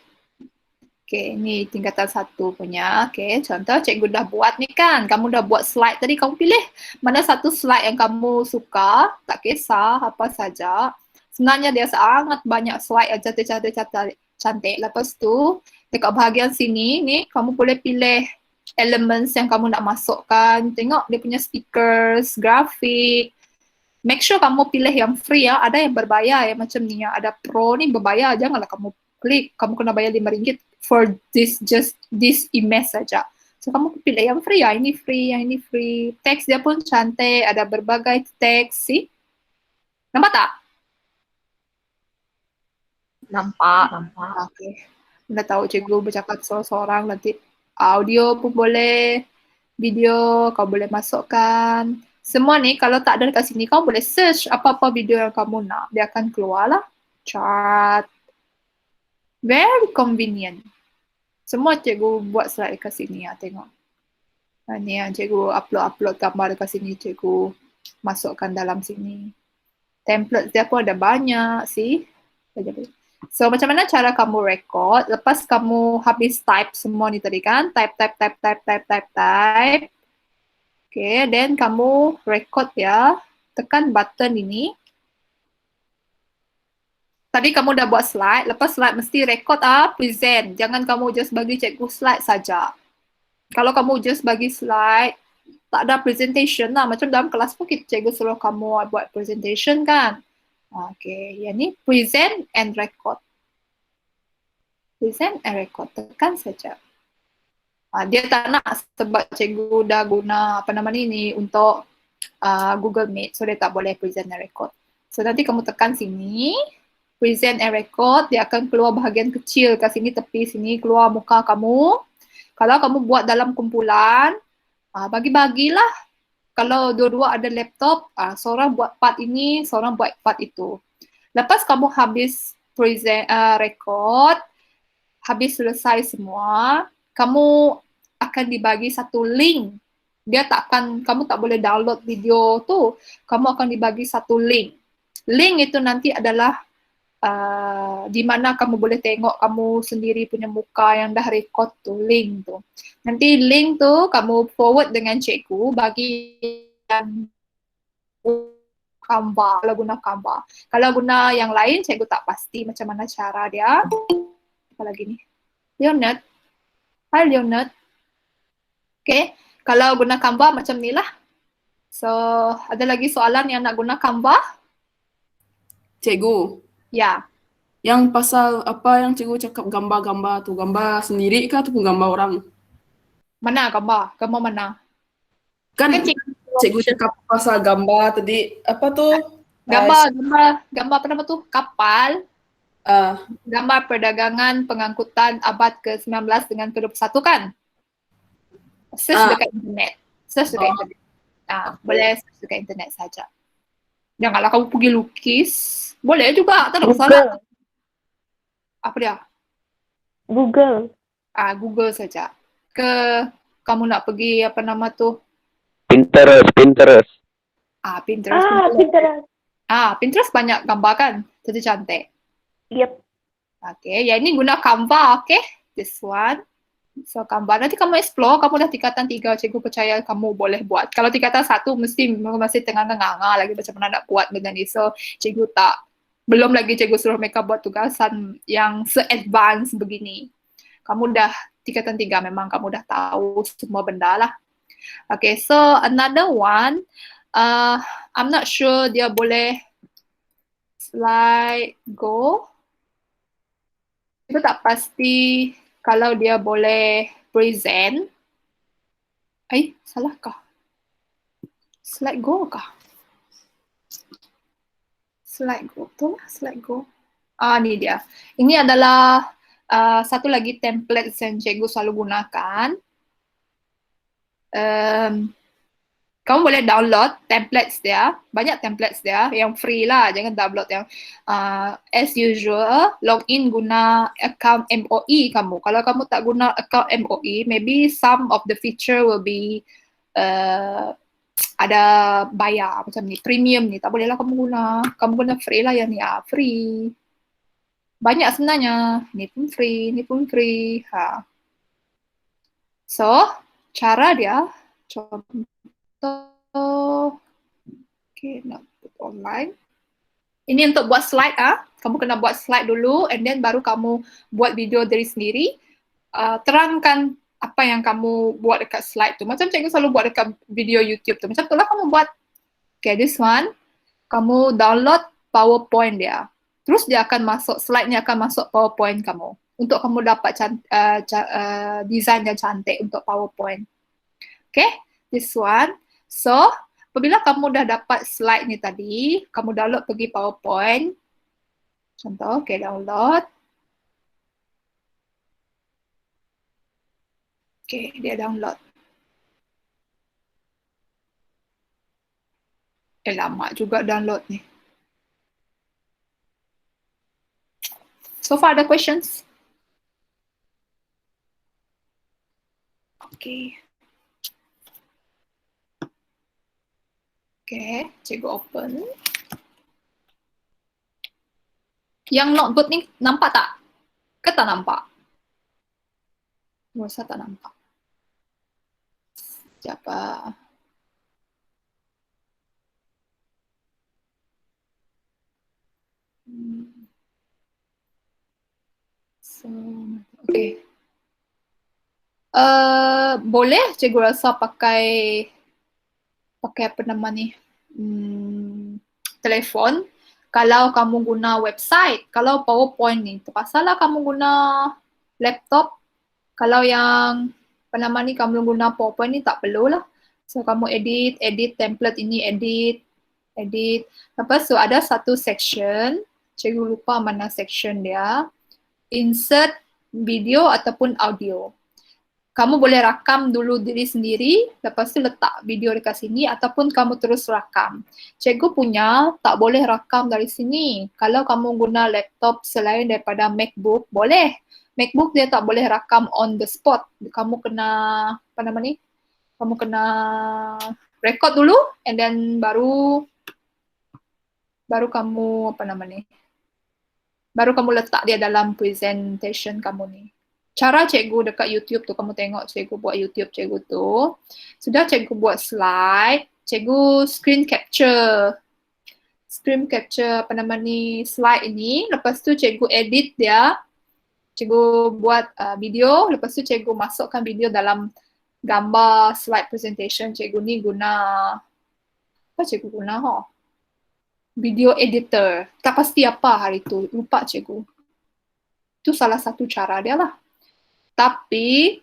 Okay, ni tingkatan 1 punya. Okay, contoh cikgu dah buat ni kan. Kamu dah buat slide tadi, kamu pilih mana satu slide yang kamu suka. Tak kisah, apa saja. Sebenarnya dia sangat banyak slide yang cantik. Lepas tu, dekat bahagian sini, ni kamu boleh pilih elements yang kamu nak masukkan. Tengok dia punya stickers, grafik. Make sure kamu pilih yang free ya. Ada yang berbayar ya macam ni ya. Ada pro ni berbayar. Janganlah kamu klik. Kamu kena bayar RM5 for just this image saja. So kamu pilih yang free ya. Ini free, yang ini free. Teks dia pun cantik. Ada berbagai teks. See? Nampak tak? Nampak. Okay. Anda tahu cikgu bercakap seorang nanti audio pun boleh. Video kau boleh masukkan. Semua ni kalau tak ada dekat sini, kau boleh search apa-apa video yang kamu nak. Dia akan keluar lah. Chart. Very convenient. Semua cikgu buat slide dekat sini ya, tengok. Ni yang cikgu upload gambar dekat sini, cikgu masukkan dalam sini. Template dia pun ada banyak, see? So macam mana cara kamu record? Lepas kamu habis type semua ni tadi kan? Type. Okay, then kamu record ya. Tekan button ini. Tadi kamu dah buat slide. Lepas slide mesti record present. Jangan kamu just bagi cikgu slide saja. Kalau kamu just bagi slide, tak ada presentation lah. Macam dalam kelas pun cikgu suruh kamu buat presentation kan. Okay, yang ni present and record. Present and record, tekan saja. Dia tak nak sebab cikgu dah guna apa nama ni untuk Google Meet, so dia tak boleh present and record. So nanti kamu tekan sini, present and record, dia akan keluar bahagian kecil kat sini, tepi sini, keluar muka kamu. Kalau kamu buat dalam kumpulan, bagi-bagilah. Kalau dua-dua ada laptop, seorang buat part ini, seorang buat part itu. Lepas kamu habis present, record, habis selesai semua, kamu akan dibagi satu link. Kamu tak boleh download video tu. Kamu akan dibagi satu link. Link itu nanti adalah di mana kamu boleh tengok kamu sendiri punya muka yang dah record tu, link tu. Nanti link tu kamu forward dengan cikgu bagi yang Canva, kalau guna Canva. Kalau guna yang lain, cikgu tak pasti macam mana cara dia. Apa lagi ni? Leonard. Hai Leonard. Okay. Kalau guna Canva macam ni lah. So, ada lagi soalan yang nak guna Canva? Cikgu, Ya. yang pasal apa yang cikgu cakap gambar-gambar tu, gambar sendiri kah ataupun gambar orang? Mana gambar? Gambar mana? Kan Kan cikgu cakap pasal gambar tadi, apa tu? gambar apa nama tu? Kapal. Uh, Gambar perdagangan pengangkutan abad ke-19 dengan ke-21 kan? Search dekat internet. Search dekat internet. Boleh search dekat internet saja. Janganlah kamu pergi lukis. Boleh juga, tak ada masalah. Apa dia? Google. Google saja. Kamu nak pergi apa nama tu? Pinterest. Pinterest. Pinterest. Pinterest banyak gambar kan? Jadi cantik. Yep. Okay, yang ini guna Canva, okay? This one. So, Canva. Nanti kamu explore, kamu dah tingkatan 3, cikgu percaya kamu boleh buat. Kalau tingkatan 1, masih tengah-tengah lagi macam mana nak buat benda ni. So, cikgu tak. Belum lagi cikgu suruh mereka buat tugasan yang se-advance begini. Kamu dah tingkatan 3, memang kamu dah tahu semua benda lah. Okay, so another one. I'm not sure dia boleh slide go. Itu tak pasti kalau dia boleh present. Salahkah? Slide go kah? Slide go, betul lah slide go. Ni dia. Ini adalah satu lagi template yang cikgu selalu gunakan. Kamu boleh download templates dia, banyak templates dia, yang free lah, jangan download yang as usual, login guna account MOE kamu. Kalau kamu tak guna account MOE, maybe some of the feature will be ada bayar macam ni, premium ni, tak boleh lah kamu guna free lah yang ni, free. Banyak sebenarnya, ni pun free. So, cara dia, contoh, nak put online. Ini untuk buat slide, kamu kena buat slide dulu, and then baru kamu buat video dari sendiri. Terangkan apa yang kamu buat dekat slide tu. Macam cikgu selalu buat dekat video YouTube tu. Macam tu lah kamu buat. Okay, this one, kamu download PowerPoint dia. Terus dia akan masuk, slide-nya akan masuk PowerPoint kamu. Untuk kamu dapat design yang cantik untuk PowerPoint. Okay, this one. So, apabila kamu dah dapat slide ni tadi, kamu download pergi PowerPoint. Contoh, okay, download. Okay, dia download. Lama juga download ni. So far, ada questions? Okay. Okay, cikgu open. Yang notebook ni nampak tak? Ke tak nampak? Rasa tak nampak. Sekejap. So, okay. boleh cikgu rasa pakai apa nama ni, telefon kalau kamu guna website. Kalau PowerPoint ni terpaksa lah kamu guna laptop. Kalau yang apa nama ni kamu guna PowerPoint ni tak perlu lah. So kamu edit template ini, edit. Lepas tu ada satu section, cikgu lupa mana section dia, insert video ataupun audio. Kamu boleh rakam dulu diri sendiri, lepas tu letak video dekat sini ataupun kamu terus rakam. Cikgu punya tak boleh rakam dari sini. Kalau kamu guna laptop selain daripada MacBook, boleh. MacBook dia tak boleh rakam on the spot. Kamu kena, apa nama ni? Kamu kena record dulu and then baru kamu, apa nama ni? Baru kamu letak dia dalam presentation kamu ni. Cara cikgu dekat YouTube tu, kamu tengok cikgu buat YouTube cikgu tu. Sudah cikgu buat slide, cikgu screen capture apa nama ni, slide ini. Lepas tu cikgu edit dia, cikgu buat video, lepas tu cikgu masukkan video dalam gambar slide presentation. Cikgu ni guna, apa cikgu guna video editor. Tak pasti apa hari tu, lupa cikgu. Itu salah satu cara dia lah. Tapi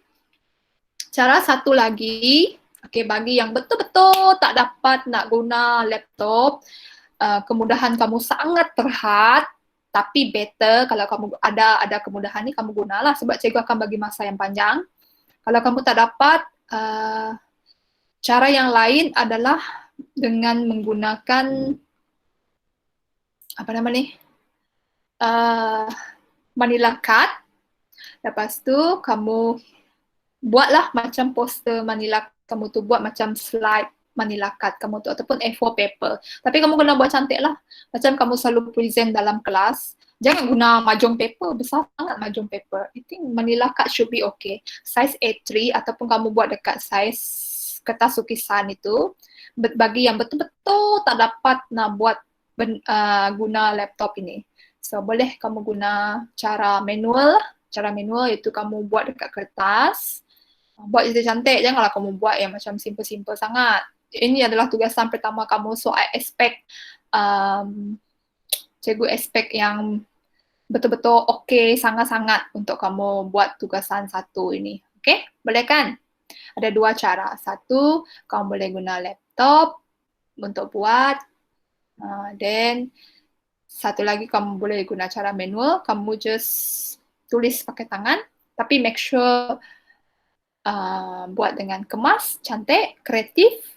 cara satu lagi, bagi yang betul-betul tak dapat nak guna laptop, kemudahan kamu sangat terhad, tapi better kalau kamu ada kemudahan ni kamu gunalah, sebab cikgu akan bagi masa yang panjang. Kalau kamu tak dapat, cara yang lain adalah dengan menggunakan apa nama ni, Manila Card. Lepas tu kamu buatlah macam poster Manila, kamu tu buat macam slide Manila Card kamu tu ataupun A4 paper. Tapi kamu kena buat cantik lah. Macam kamu selalu present dalam kelas, jangan guna mahjong paper, besar sangat mahjong paper. I think Manila Card should be okay. Size A3 ataupun kamu buat dekat size kertas lukisan itu. Bagi yang betul-betul tak dapat nak buat guna laptop ini. So boleh kamu guna cara manual. Cara manual itu kamu buat dekat kertas. Buat itu cantik, janganlah kamu buat yang macam simple-simple sangat. Ini adalah tugasan pertama kamu, so I expect cikgu expect yang betul-betul okay sangat-sangat untuk kamu buat tugasan satu ini. Okay, boleh kan? Ada dua cara. Satu, kamu boleh guna laptop untuk buat. Then satu lagi kamu boleh guna cara manual, kamu just tulis pakai tangan, tapi make sure buat dengan kemas, cantik, kreatif.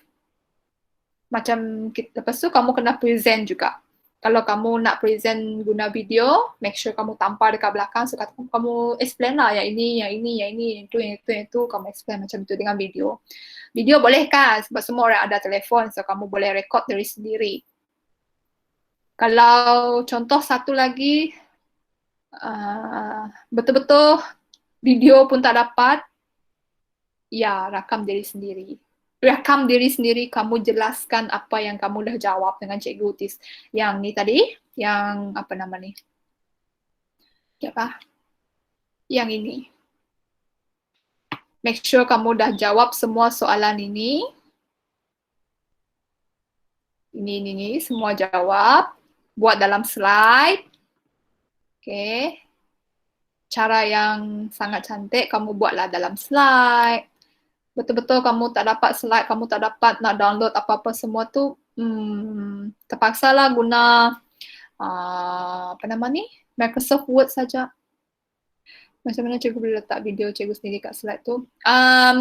Macam lepas tu kamu kena present juga. Kalau kamu nak present guna video, make sure kamu tampar dekat belakang, so kamu explain lah yang ini, itu, kamu explain macam itu dengan video. Video boleh kan, sebab semua orang ada telefon, so kamu boleh record dari sendiri. Kalau contoh satu lagi, betul-betul video pun tak dapat, ya rakam diri sendiri. Rakam diri sendiri, kamu jelaskan apa yang kamu dah jawab dengan Cikgu Utis. Yang ni tadi, yang apa nama ni? Siapa? Yang ini. Make sure kamu dah jawab semua soalan ini. Ini, semua jawab. Buat dalam slide. Okay. Cara yang sangat cantik, kamu buatlah dalam slide. Betul-betul kamu tak dapat slide, kamu tak dapat nak download apa-apa semua tu, terpaksalah guna apa nama ni? Microsoft Word saja. Macam mana cikgu boleh letak video cikgu sendiri kat slide tu?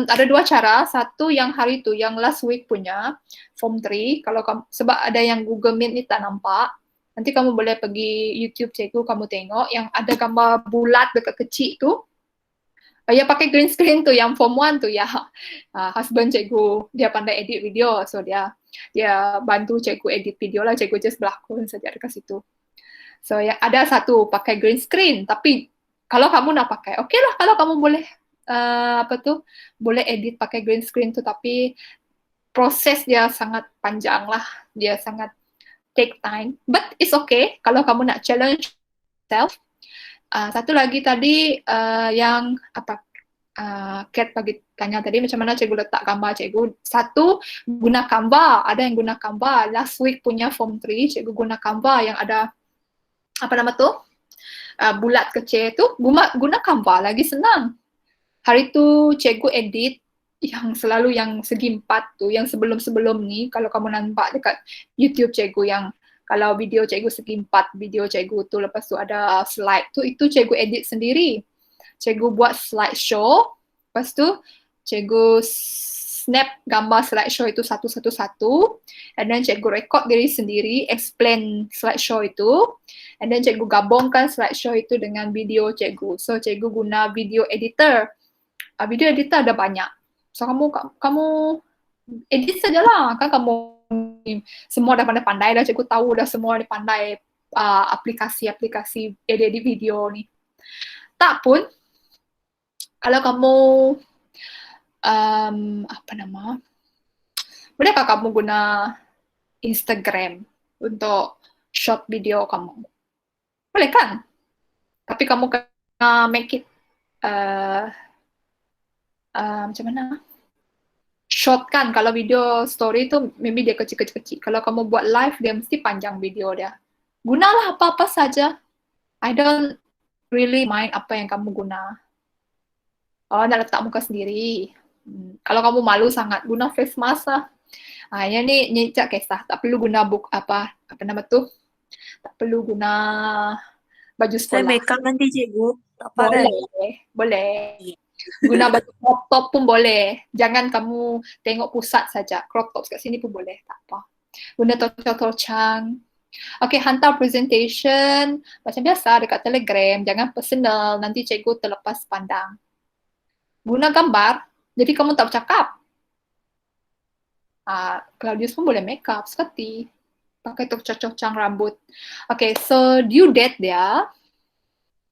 Ada dua cara. Satu yang hari tu, yang last week punya, Form 3. Kalau kamu, sebab ada yang Google Meet ni tak nampak. Nanti kamu boleh pergi YouTube cikgu, kamu tengok yang ada gambar bulat dekat kecil tu. Ya pakai green screen tu, yang Form 1 tu ya. Husband cikgu, dia pandai edit video. So dia bantu cikgu edit video lah. Cikgu just berlakon saja dekat situ. So ya, ada satu pakai green screen. Tapi kalau kamu nak pakai, okey lah kalau kamu boleh boleh edit pakai green screen tu. Tapi proses dia sangat panjang lah. Dia sangat take time, but it's okay kalau kamu nak challenge yourself. Satu lagi tadi yang apa? Kat bagi tanya tadi macam mana cikgu letak gambar cikgu. Satu, guna Canva. Ada yang guna Canva. Last week punya form 3, cikgu guna Canva yang ada, apa nama tu? Bulat kecil tu. Guna Canva, lagi senang. Hari tu cikgu edit yang selalu yang segi 4 tu, yang sebelum-sebelum ni, kalau kamu nampak dekat YouTube cikgu yang kalau video cikgu segi 4, video cikgu tu lepas tu ada slide tu, itu cikgu edit sendiri. Cikgu buat slideshow, lepas tu cikgu snap gambar slideshow itu satu-satu, and then cikgu record diri sendiri, explain slideshow itu, and then cikgu gabungkan slideshow itu dengan video cikgu. So cikgu guna video editor. Video editor ada banyak. So kamu edit sajalah, kan kamu semua dah pandai-pandai dah, cikgu tahu dah semua ni pandai aplikasi-aplikasi edit video ni. Tak pun, kalau kamu apa nama? Bolehkah kamu guna Instagram untuk short video kamu? Boleh kan? Tapi kamu kena make it macam mana? Short kan, kalau video story tu maybe dia kecil-kecil. Kalau kamu buat live, dia mesti panjang video dia. Gunalah apa-apa saja. I don't really mind apa yang kamu guna. Nak letak muka sendiri. Kalau kamu malu sangat, guna face mask lah. Yang ni cak kisah. Tak perlu guna apa nama tu? Tak perlu guna baju Saya sekolah. make up nanti cikgu. Tak apa kan? Boleh. Guna baju crop top pun boleh. Jangan kamu tengok pusat saja. Crop top kat sini pun boleh. Tak apa. Guna tocang. Okay, hantar presentation macam biasa dekat Telegram. Jangan personal. Nanti cikgu terlepas pandang. Guna gambar. Jadi kamu tak bercakap. Claudius pun boleh make up sekali. Pakai tocang rambut. Okay, so due date dia.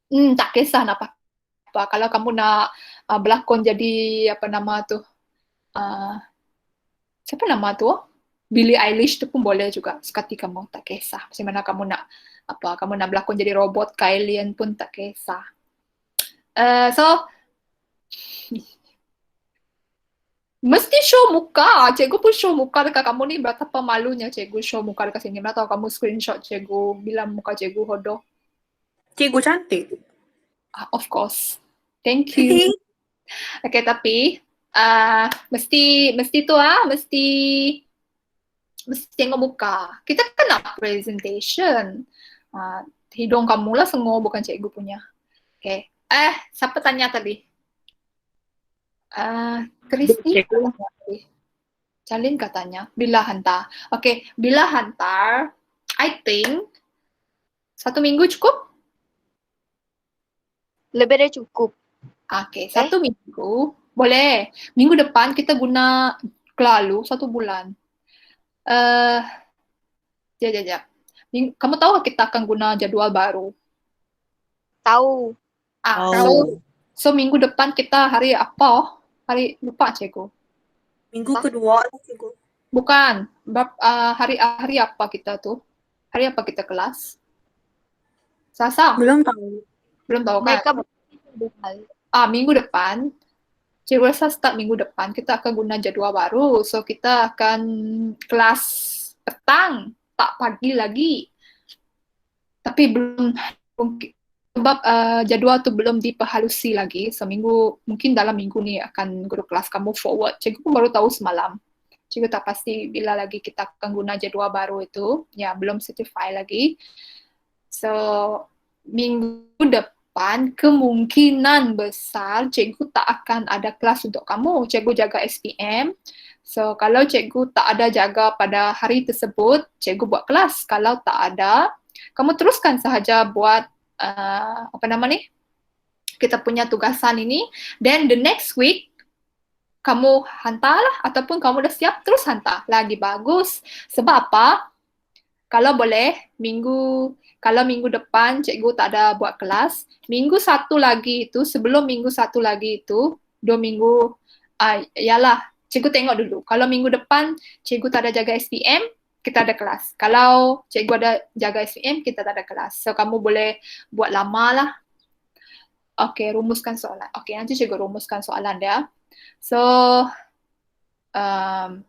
Tak kisah nak pakai. Kalau kamu nak berlakon jadi apa nama tu, siapa nama tu? Billie Eilish tu pun boleh juga. Sekali kamu, tak kisah. Macam mana kamu nak kamu nak berlakon jadi robot alien pun tak kisah. So mesti show muka. Cikgu pun show muka dekat kamu ni. Betapa malunya cikgu show muka dekat sini. Mana tahu kamu screenshot cikgu bilang muka cikgu hodoh. Cikgu cantik. Of course. Thank you. Okay, tapi mesti tu mesti tengok muka. Kita kan nak presentation. Hidung kamu lah semua, bukan cikgu punya. Okay. Siapa tanya tadi? Kristi. Jalin katanya. Bila hantar? Okay, bila hantar, I think 1 minggu cukup? Lebih dari cukup. Okay, 1 minggu. Boleh. Minggu depan kita guna lalu 1 bulan. Sekejap. Kamu tahu kita akan guna jadual baru? Tahu. So minggu depan kita hari apa? Hari lupa cikgu. Minggu kedua lah cikgu. Bukan. Hari apa kita tu? Hari apa kita kelas? Selasa? Belum tahu. Belum tahu kan? Mereka bukan. Minggu depan, cikgu rasa start minggu depan, kita akan guna jadual baru. So, kita akan kelas petang, tak pagi lagi. Tapi belum, sebab jadual tu belum diperhalusi lagi. So, mungkin dalam minggu ni akan guru kelas kamu forward. Cikgu pun baru tahu semalam. Cikgu tak pasti bila lagi kita akan guna jadual baru itu. Ya, belum certify lagi. So, minggu depan kemungkinan besar cikgu tak akan ada kelas untuk kamu. Cikgu jaga SPM. So kalau cikgu tak ada jaga pada hari tersebut, cikgu buat kelas. Kalau tak ada, kamu teruskan sahaja buat kita punya tugasan ini. Then the next week kamu hantarlah, ataupun kamu dah siap terus hantar. Lagi bagus. Sebab apa? Kalau boleh kalau minggu depan cikgu tak ada buat kelas, minggu 1 lagi itu, sebelum minggu 1 lagi itu, 2 minggu, cikgu tengok dulu. Kalau minggu depan cikgu tak ada jaga SPM, kita ada kelas. Kalau cikgu ada jaga SPM, kita tak ada kelas. So, kamu boleh buat lama lah. Oke, rumuskan soalan. Oke, nanti cikgu rumuskan soalan ya. So,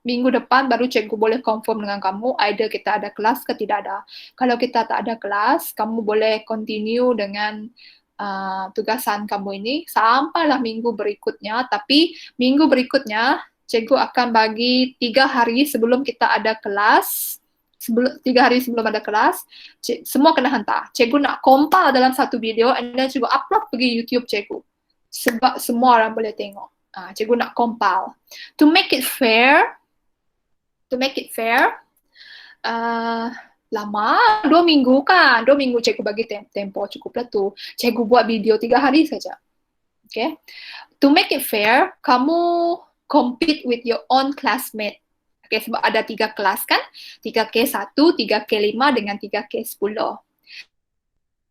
minggu depan baru cikgu boleh confirm dengan kamu either kita ada kelas ke tidak ada. Kalau kita tak ada kelas, kamu boleh continue dengan tugasan kamu ini sampailah minggu berikutnya. Tapi minggu berikutnya cikgu akan bagi 3 hari sebelum kita ada kelas. 3 hari sebelum ada kelas, semua kena hantar. Cikgu nak compile dalam satu video and then cikgu upload pergi YouTube cikgu. Sebab semua orang boleh tengok. Cikgu nak compile. To make it fair, lama, 2 minggu kan. 2 minggu cikgu bagi tempo cukuplah tu. Cikgu buat video 3 hari saja. Okay. To make it fair, kamu compete with your own classmate. Okay, sebab ada 3 kelas kan. 3K1, 3K5 dengan 3K10.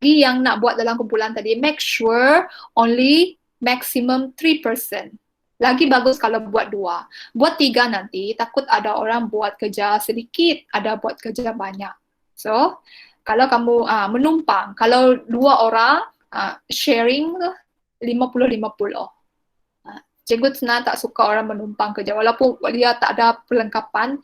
Yang nak buat dalam kumpulan tadi, make sure only maximum 3%. Lagi bagus kalau buat 2. Buat 3 nanti, takut ada orang buat kerja sedikit, ada buat kerja banyak. So, kalau kamu menumpang, kalau 2 orang sharing 50-50. Cikgu senang tak suka orang menumpang kerja, walaupun dia tak ada perlengkapan.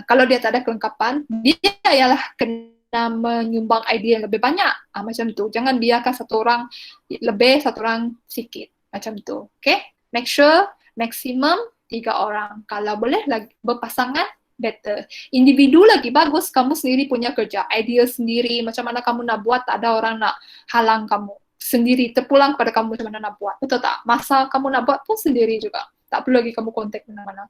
Kalau dia tak ada kelengkapan, dia ialah kena menyumbang idea yang lebih banyak. Macam tu. Jangan biarkan satu orang lebih, satu orang sikit. Macam tu. Okay? Make sure maksimum 3 orang. Kalau boleh lagi berpasangan, better. Individu lagi bagus, kamu sendiri punya kerja, idea sendiri, macam mana kamu nak buat, tak ada orang nak halang kamu. Sendiri, terpulang pada kamu macam mana nak buat. Betul tak? Masa kamu nak buat pun sendiri juga. Tak perlu lagi kamu kontak mana-mana.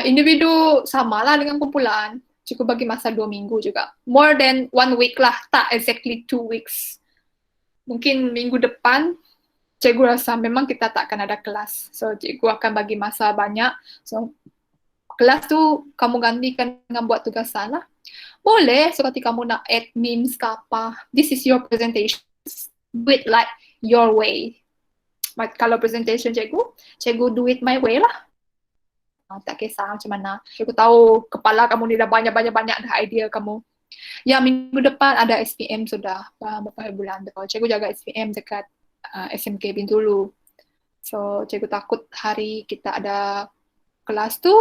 Individu samalah dengan kumpulan. Cukup bagi masa 2 minggu juga. More than 1 week lah. Tak exactly 2 weeks. Mungkin minggu depan, cikgu rasa memang kita tak akan ada kelas. So, cikgu akan bagi masa banyak. So, kelas tu kamu gantikan dengan buat tugasan lah. Boleh, seperti kamu nak add memes ke apa. This is your presentation. Do it like your way. Kalau presentation cikgu do it my way lah. Tak kisah macam mana. Cikgu tahu kepala kamu ni dah banyak-banyak dah idea kamu. Ya, minggu depan ada SPM sudah. Beberapa bulan betul. Cikgu jaga SPM dekat SMK Bintulu. So, cikgu takut hari kita ada kelas tu,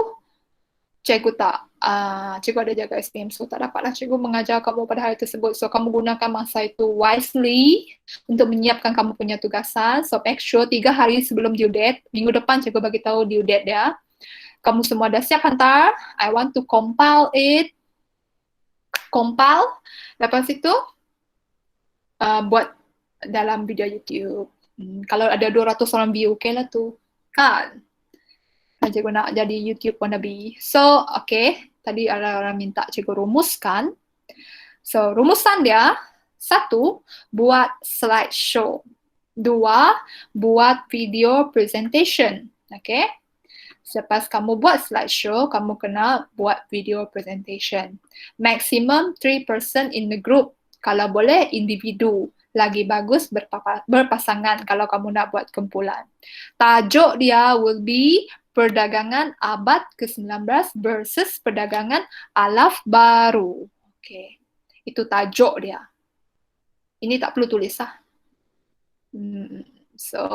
cikgu ada jaga SPM, so tak dapatlah cikgu mengajar kamu pada hari tersebut. So, kamu gunakan masa itu wisely untuk menyiapkan kamu punya tugasan. So, make sure 3 hari sebelum due date, minggu depan cikgu bagi tahu due date dia. Kamu semua dah siap hantar. I want to compile it. Lepas itu, buat dalam video YouTube. Kalau ada 200 orang view, okay lah tu. Kan? Cikgu nak jadi YouTube wannabe. So, okay. Tadi ada orang minta cikgu rumuskan. So, rumusan dia, 1, buat slideshow. 2, buat video presentation. Okay. Selepas kamu buat slideshow, kamu kena buat video presentation. Maximum 3% in the group. Kalau boleh, individu. Lagi bagus berpasangan kalau kamu nak buat kumpulan. Tajuk dia will be perdagangan abad ke-19 versus perdagangan alaf baru. Okay. Itu tajuk dia. Ini tak perlu tulis lah. So,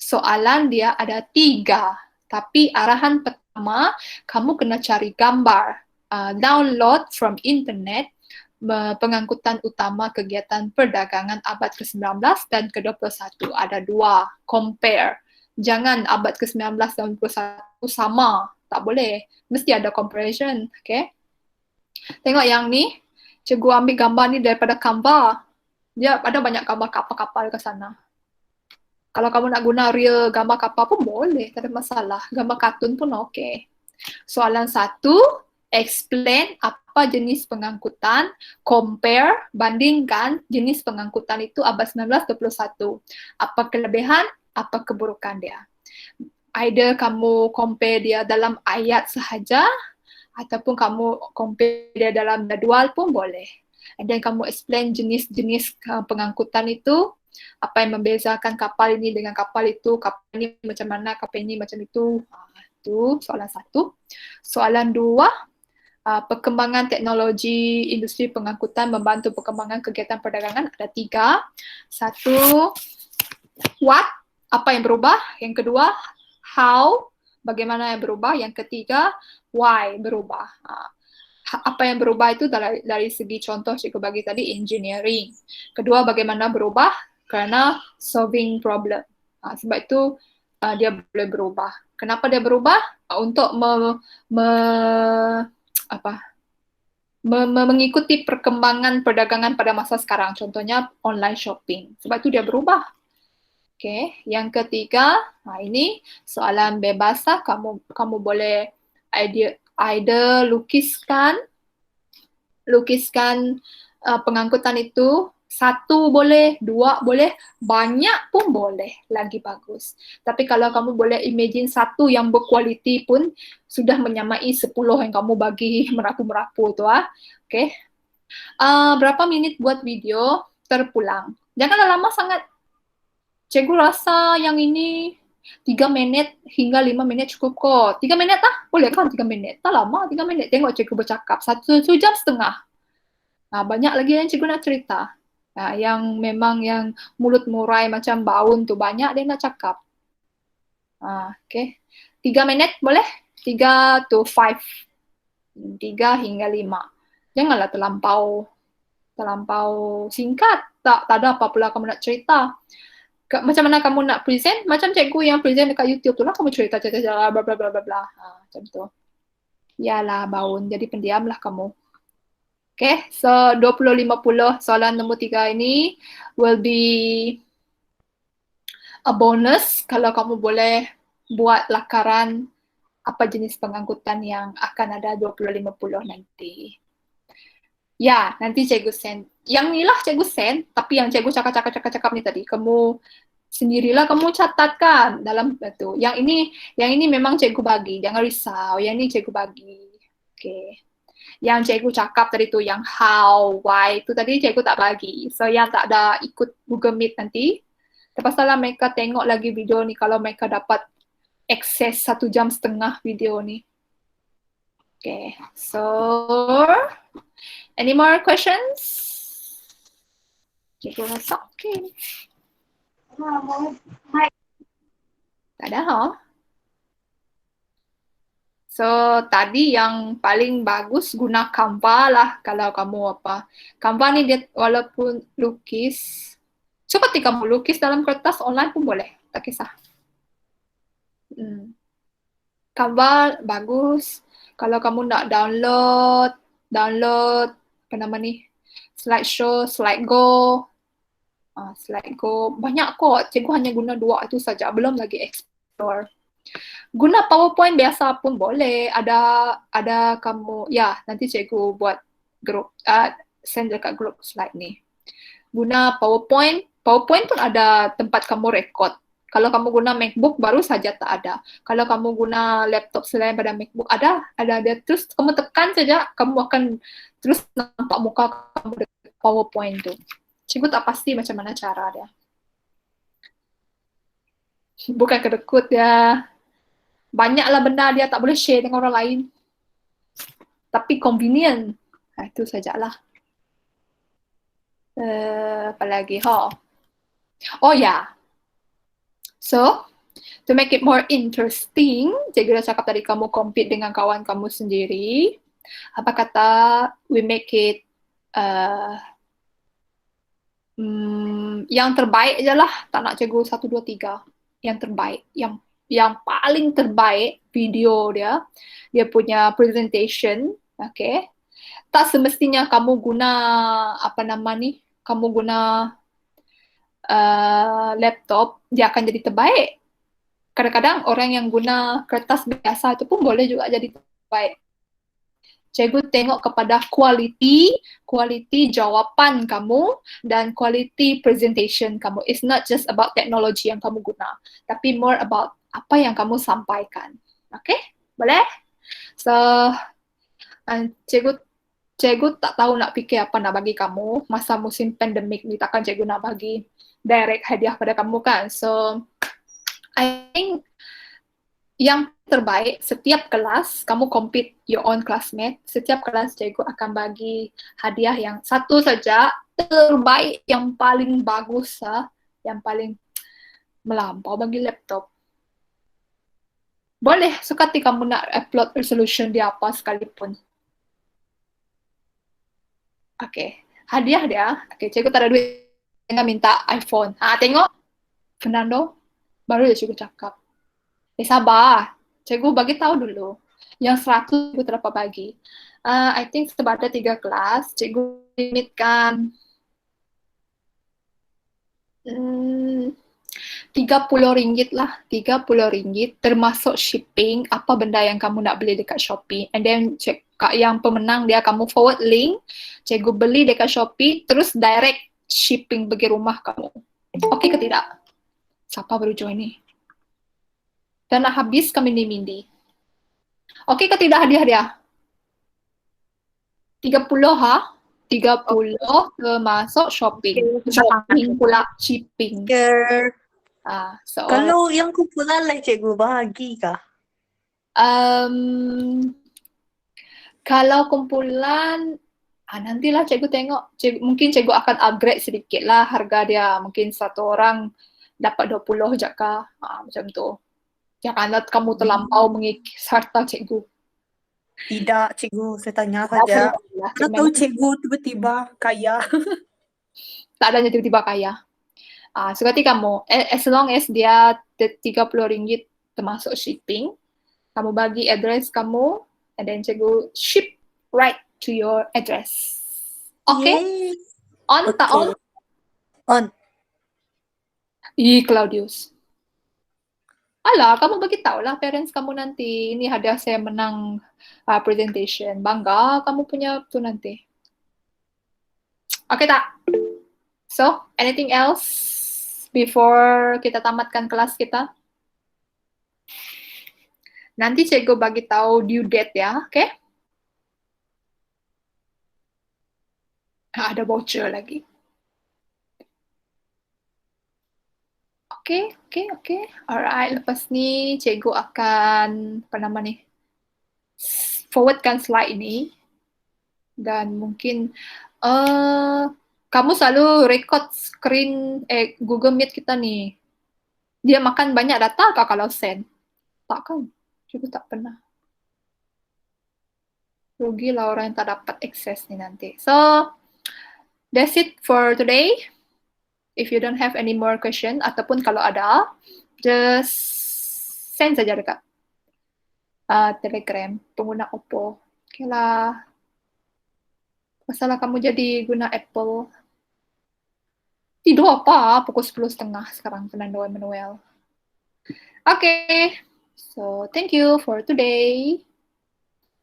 soalan dia ada 3. Tapi arahan pertama, kamu kena cari gambar. Download from internet pengangkutan utama kegiatan perdagangan abad ke-19 dan ke-21. Ada 2. Compare. Jangan abad ke-19 dan 21 sama. Tak boleh. Mesti ada comparison. Okay? Tengok yang ni. Cikgu ambil gambar ni daripada Canva. Dia ada banyak gambar kapal-kapal ke sana. Kalau kamu nak guna real gambar kapal pun boleh. Tak ada masalah. Gambar kartun pun okey. Soalan 1. Explain apa jenis pengangkutan, compare, bandingkan jenis pengangkutan itu abad 19-21. Apa kelebihan, apa keburukan dia. Either kamu compare dia dalam ayat sahaja, ataupun kamu compare dia dalam jadual pun boleh. And then kamu explain jenis-jenis pengangkutan itu, apa yang membezakan kapal ini dengan kapal itu, kapal ini macam mana, kapal ini macam itu. Itu soalan 1. Soalan 2, perkembangan teknologi industri pengangkutan membantu perkembangan kegiatan perdagangan ada 3. 1, what, apa yang berubah. Yang kedua, how, bagaimana yang berubah. Yang ketiga, why berubah. Apa yang berubah itu dari segi contoh cikgu bagi tadi engineering. Kedua, bagaimana berubah karena solving problem. Sebab itu dia boleh berubah. Kenapa dia berubah? Untuk mengikuti perkembangan perdagangan pada masa sekarang. Contohnya online shopping. Sebab itu dia berubah. Oke, yang ketiga, ini soalan bebas lah. Kamu boleh either lukiskan pengangkutan itu. 1 boleh, 2 boleh, banyak pun boleh, lagi bagus. Tapi kalau kamu boleh imagine 1 yang berkualiti pun sudah menyamai 10 yang kamu bagi merapu-merapu tu. Okay. Berapa minit buat video terpulang? Janganlah lama sangat. Cikgu rasa yang ini 3 minit hingga 5 minit cukup kok. 3 minit lah? Boleh kan 3 minit? Tak lama 3 minit. Tengok cikgu bercakap. 1 jam setengah. Banyak lagi yang cikgu nak cerita. Yang memang yang mulut murai macam baun tu banyak dia nak cakap. Okay. 3 minit boleh? 3 to 5. 3 hingga 5. Janganlah terlampau singkat. Tak ada apa pula kamu nak cerita. Macam mana kamu nak present? Macam cikgu yang present dekat YouTube tu lah, kamu cerita bla bla bla bla bla. Macam tu. Yalah baun, jadi pendiamlah kamu. Okay, so 20-50 soalan nombor 3 ini will be a bonus kalau kamu boleh buat lakaran apa jenis pengangkutan yang akan ada 20-50 nanti. Ya, nanti cikgu send. Yang ni lah cikgu send, tapi yang cikgu cakap ni tadi, kamu sendirilah kamu catatkan dalam itu. Yang ini memang cikgu bagi, jangan risau. Yang ini cikgu bagi. Okay. Yang cikgu cakap tadi tu, yang how, why, itu tadi cikgu tak bagi. So yang tak ada ikut Google Meet nanti, terpaksalah mereka tengok lagi video ni kalau mereka dapat akses 1 jam setengah video ni. Okay, so any more questions? Cikgu rasa okay. Tak ada, ha? So, tadi yang paling bagus guna Canva lah kalau kamu apa. Canva ni dia walaupun lukis, seperti kamu lukis dalam kertas online pun boleh, tak kisah. Canva bagus. Kalau kamu nak download apa nama ni? Slideshow, Slidego. Slidego banyak kok. Cikgu hanya guna 2 itu saja, belum lagi explore. Guna PowerPoint biasa pun boleh. Ada kamu, ya nanti cikgu buat grup, send dekat grup slide ni. Guna PowerPoint pun ada tempat kamu record. Kalau kamu guna MacBook baru saja tak ada. Kalau kamu guna laptop selain pada MacBook ada. Terus kamu tekan saja, kamu akan terus nampak muka kamu dekat PowerPoint tu. Cikgu tak pasti macam mana cara dia. Bukan kedekut dia. Banyaklah benda dia tak boleh share dengan orang lain. Tapi convenient. Itu sajalah. Apa lagi? Oh ya. So, to make it more interesting, cikgu dah cakap tadi kamu compete dengan kawan kamu sendiri. Apa kata we make it yang terbaik je lah. Tak nak cikgu 1, 2, 3. Yang terbaik. Yang paling terbaik video dia punya presentation, okay. Tak semestinya kamu guna apa nama ni, kamu guna laptop, dia akan jadi terbaik. Kadang-kadang orang yang guna kertas biasa itu pun boleh juga jadi terbaik. Cikgu tengok kepada kualiti jawapan kamu dan kualiti presentation kamu. It's not just about teknologi yang kamu guna, tapi more about apa yang kamu sampaikan. Okay? Boleh? So, cikgu tak tahu nak fikir apa nak bagi kamu. Masa musim pandemik ni takkan cikgu nak bagi direct hadiah pada kamu kan. So, I think yang terbaik setiap kelas, kamu compete your own classmate, setiap kelas cikgu akan bagi hadiah yang satu saja, terbaik, yang paling bagus, yang paling melampau bagi laptop. Boleh, suka hati kamu nak upload resolution di apa sekalipun. Oke, hadiah dia. Oke, cikgu tak ada duit, jangan minta iPhone. Tengok, Fernando, baru dia cikgu cakap. Sabar, cikgu bagi tahu dulu. Yang 100 cikgu tak dapat bagi. I think sebab ada 3 kelas, cikgu limitkan 30 ringgit lah, 30 ringgit termasuk shipping, apa benda yang kamu nak beli dekat Shopee. And then yang pemenang dia kamu forward link, cikgu beli dekat Shopee, terus direct shipping pergi rumah kamu. Okey ke tidak? Siapa baru join ni? Dan nak habis kami mindi. Okey ke tidak hadiah dia? 30 30 termasuk shopping. Shopping pula shipping. So Kalau yang kumpulan lah cikgu bahagi kah? Kalau kumpulan nantilah cikgu tengok. Mungkin cikgu akan upgrade sedikit lah harga dia. Mungkin satu orang dapat 20 je kah? Macam tu. Janganlah kamu terlampau mengikis harta cikgu. Tidak cikgu, saya tanya saja. Mana tahu cikgu tiba-tiba kaya. Tak adanya tiba-tiba kaya. Seperti kamu, as long as dia 30 ringgit termasuk shipping, kamu bagi address kamu, and then cikgu ship right to your address. Okay? Yes. On, tak on? On. Claudius. Alah, kamu bagi tahu lah parents kamu nanti. Ini hadiah saya menang presentation. Bangga kamu punya tu nanti. Okay tak? So, anything else before kita tamatkan kelas kita? Nanti cikgu bagi tahu due date ya, okay? Ada voucher lagi. Okay. Alright, lepas ni cikgu akan, forwardkan slide ini. Dan mungkin, kamu selalu record screen Google Meet kita ni. Dia makan banyak data kah kalau send? Tak kan? Cikgu tak pernah. Rugilah orang yang tak dapat akses ni nanti. So, that's it for today. If you don't have any more question, ataupun kalau ada, just send saja dekat Telegram pengguna Oppo. Okay lah. Masalah kamu jadi guna Apple. Tidur apa? Pukul 10.30 sekarang, Fernando Emmanuel. Okay. So, thank you for today.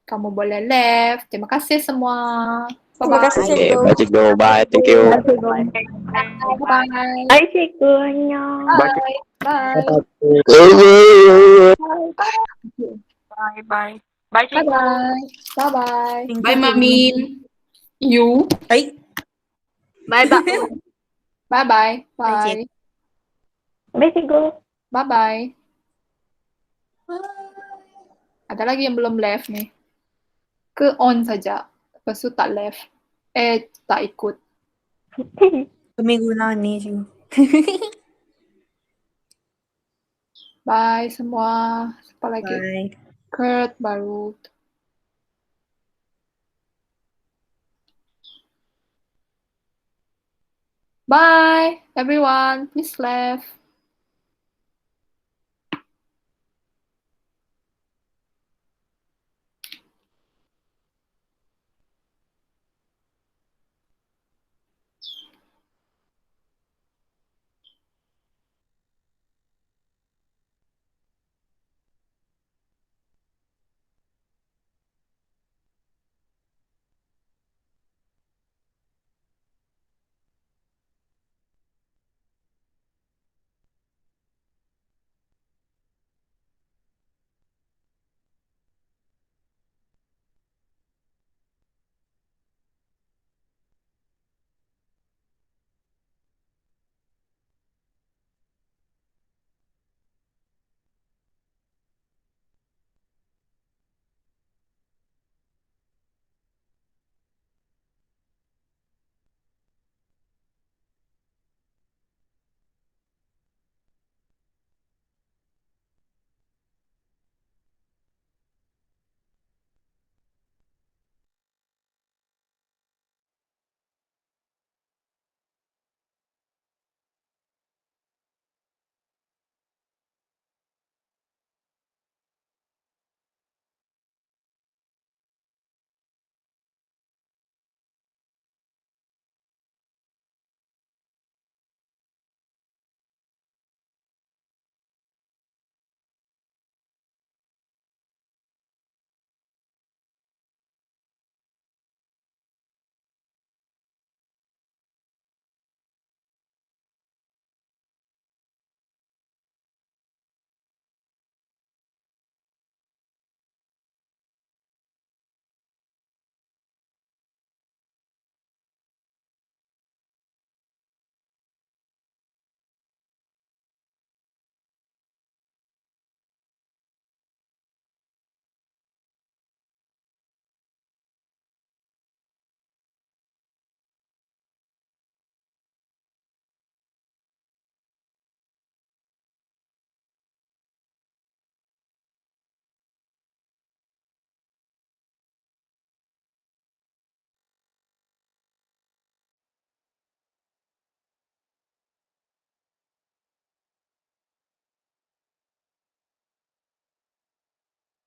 Kamu boleh left. Terima kasih semua. Terima kasih, Bye-bye. cikgu. Bye cikgu, bye, thank you. Bye-bye. Hai cikgu, annyeong. Bye. Bye. Bye bye. Bye cikgu. Bye-bye. Bye-bye. Bye, Mamin. You. Baik. Bye bye. Bye-bye. Bye, Bye. Bye cikgu. Bye-bye. Ada lagi yang belum left nih. Ke on saja. Lepas tu tak left. Tak ikut. Kami guna ni cikgu. Bye semua. Siapa lagi? Bye. Kurt baru. Bye everyone. Please left.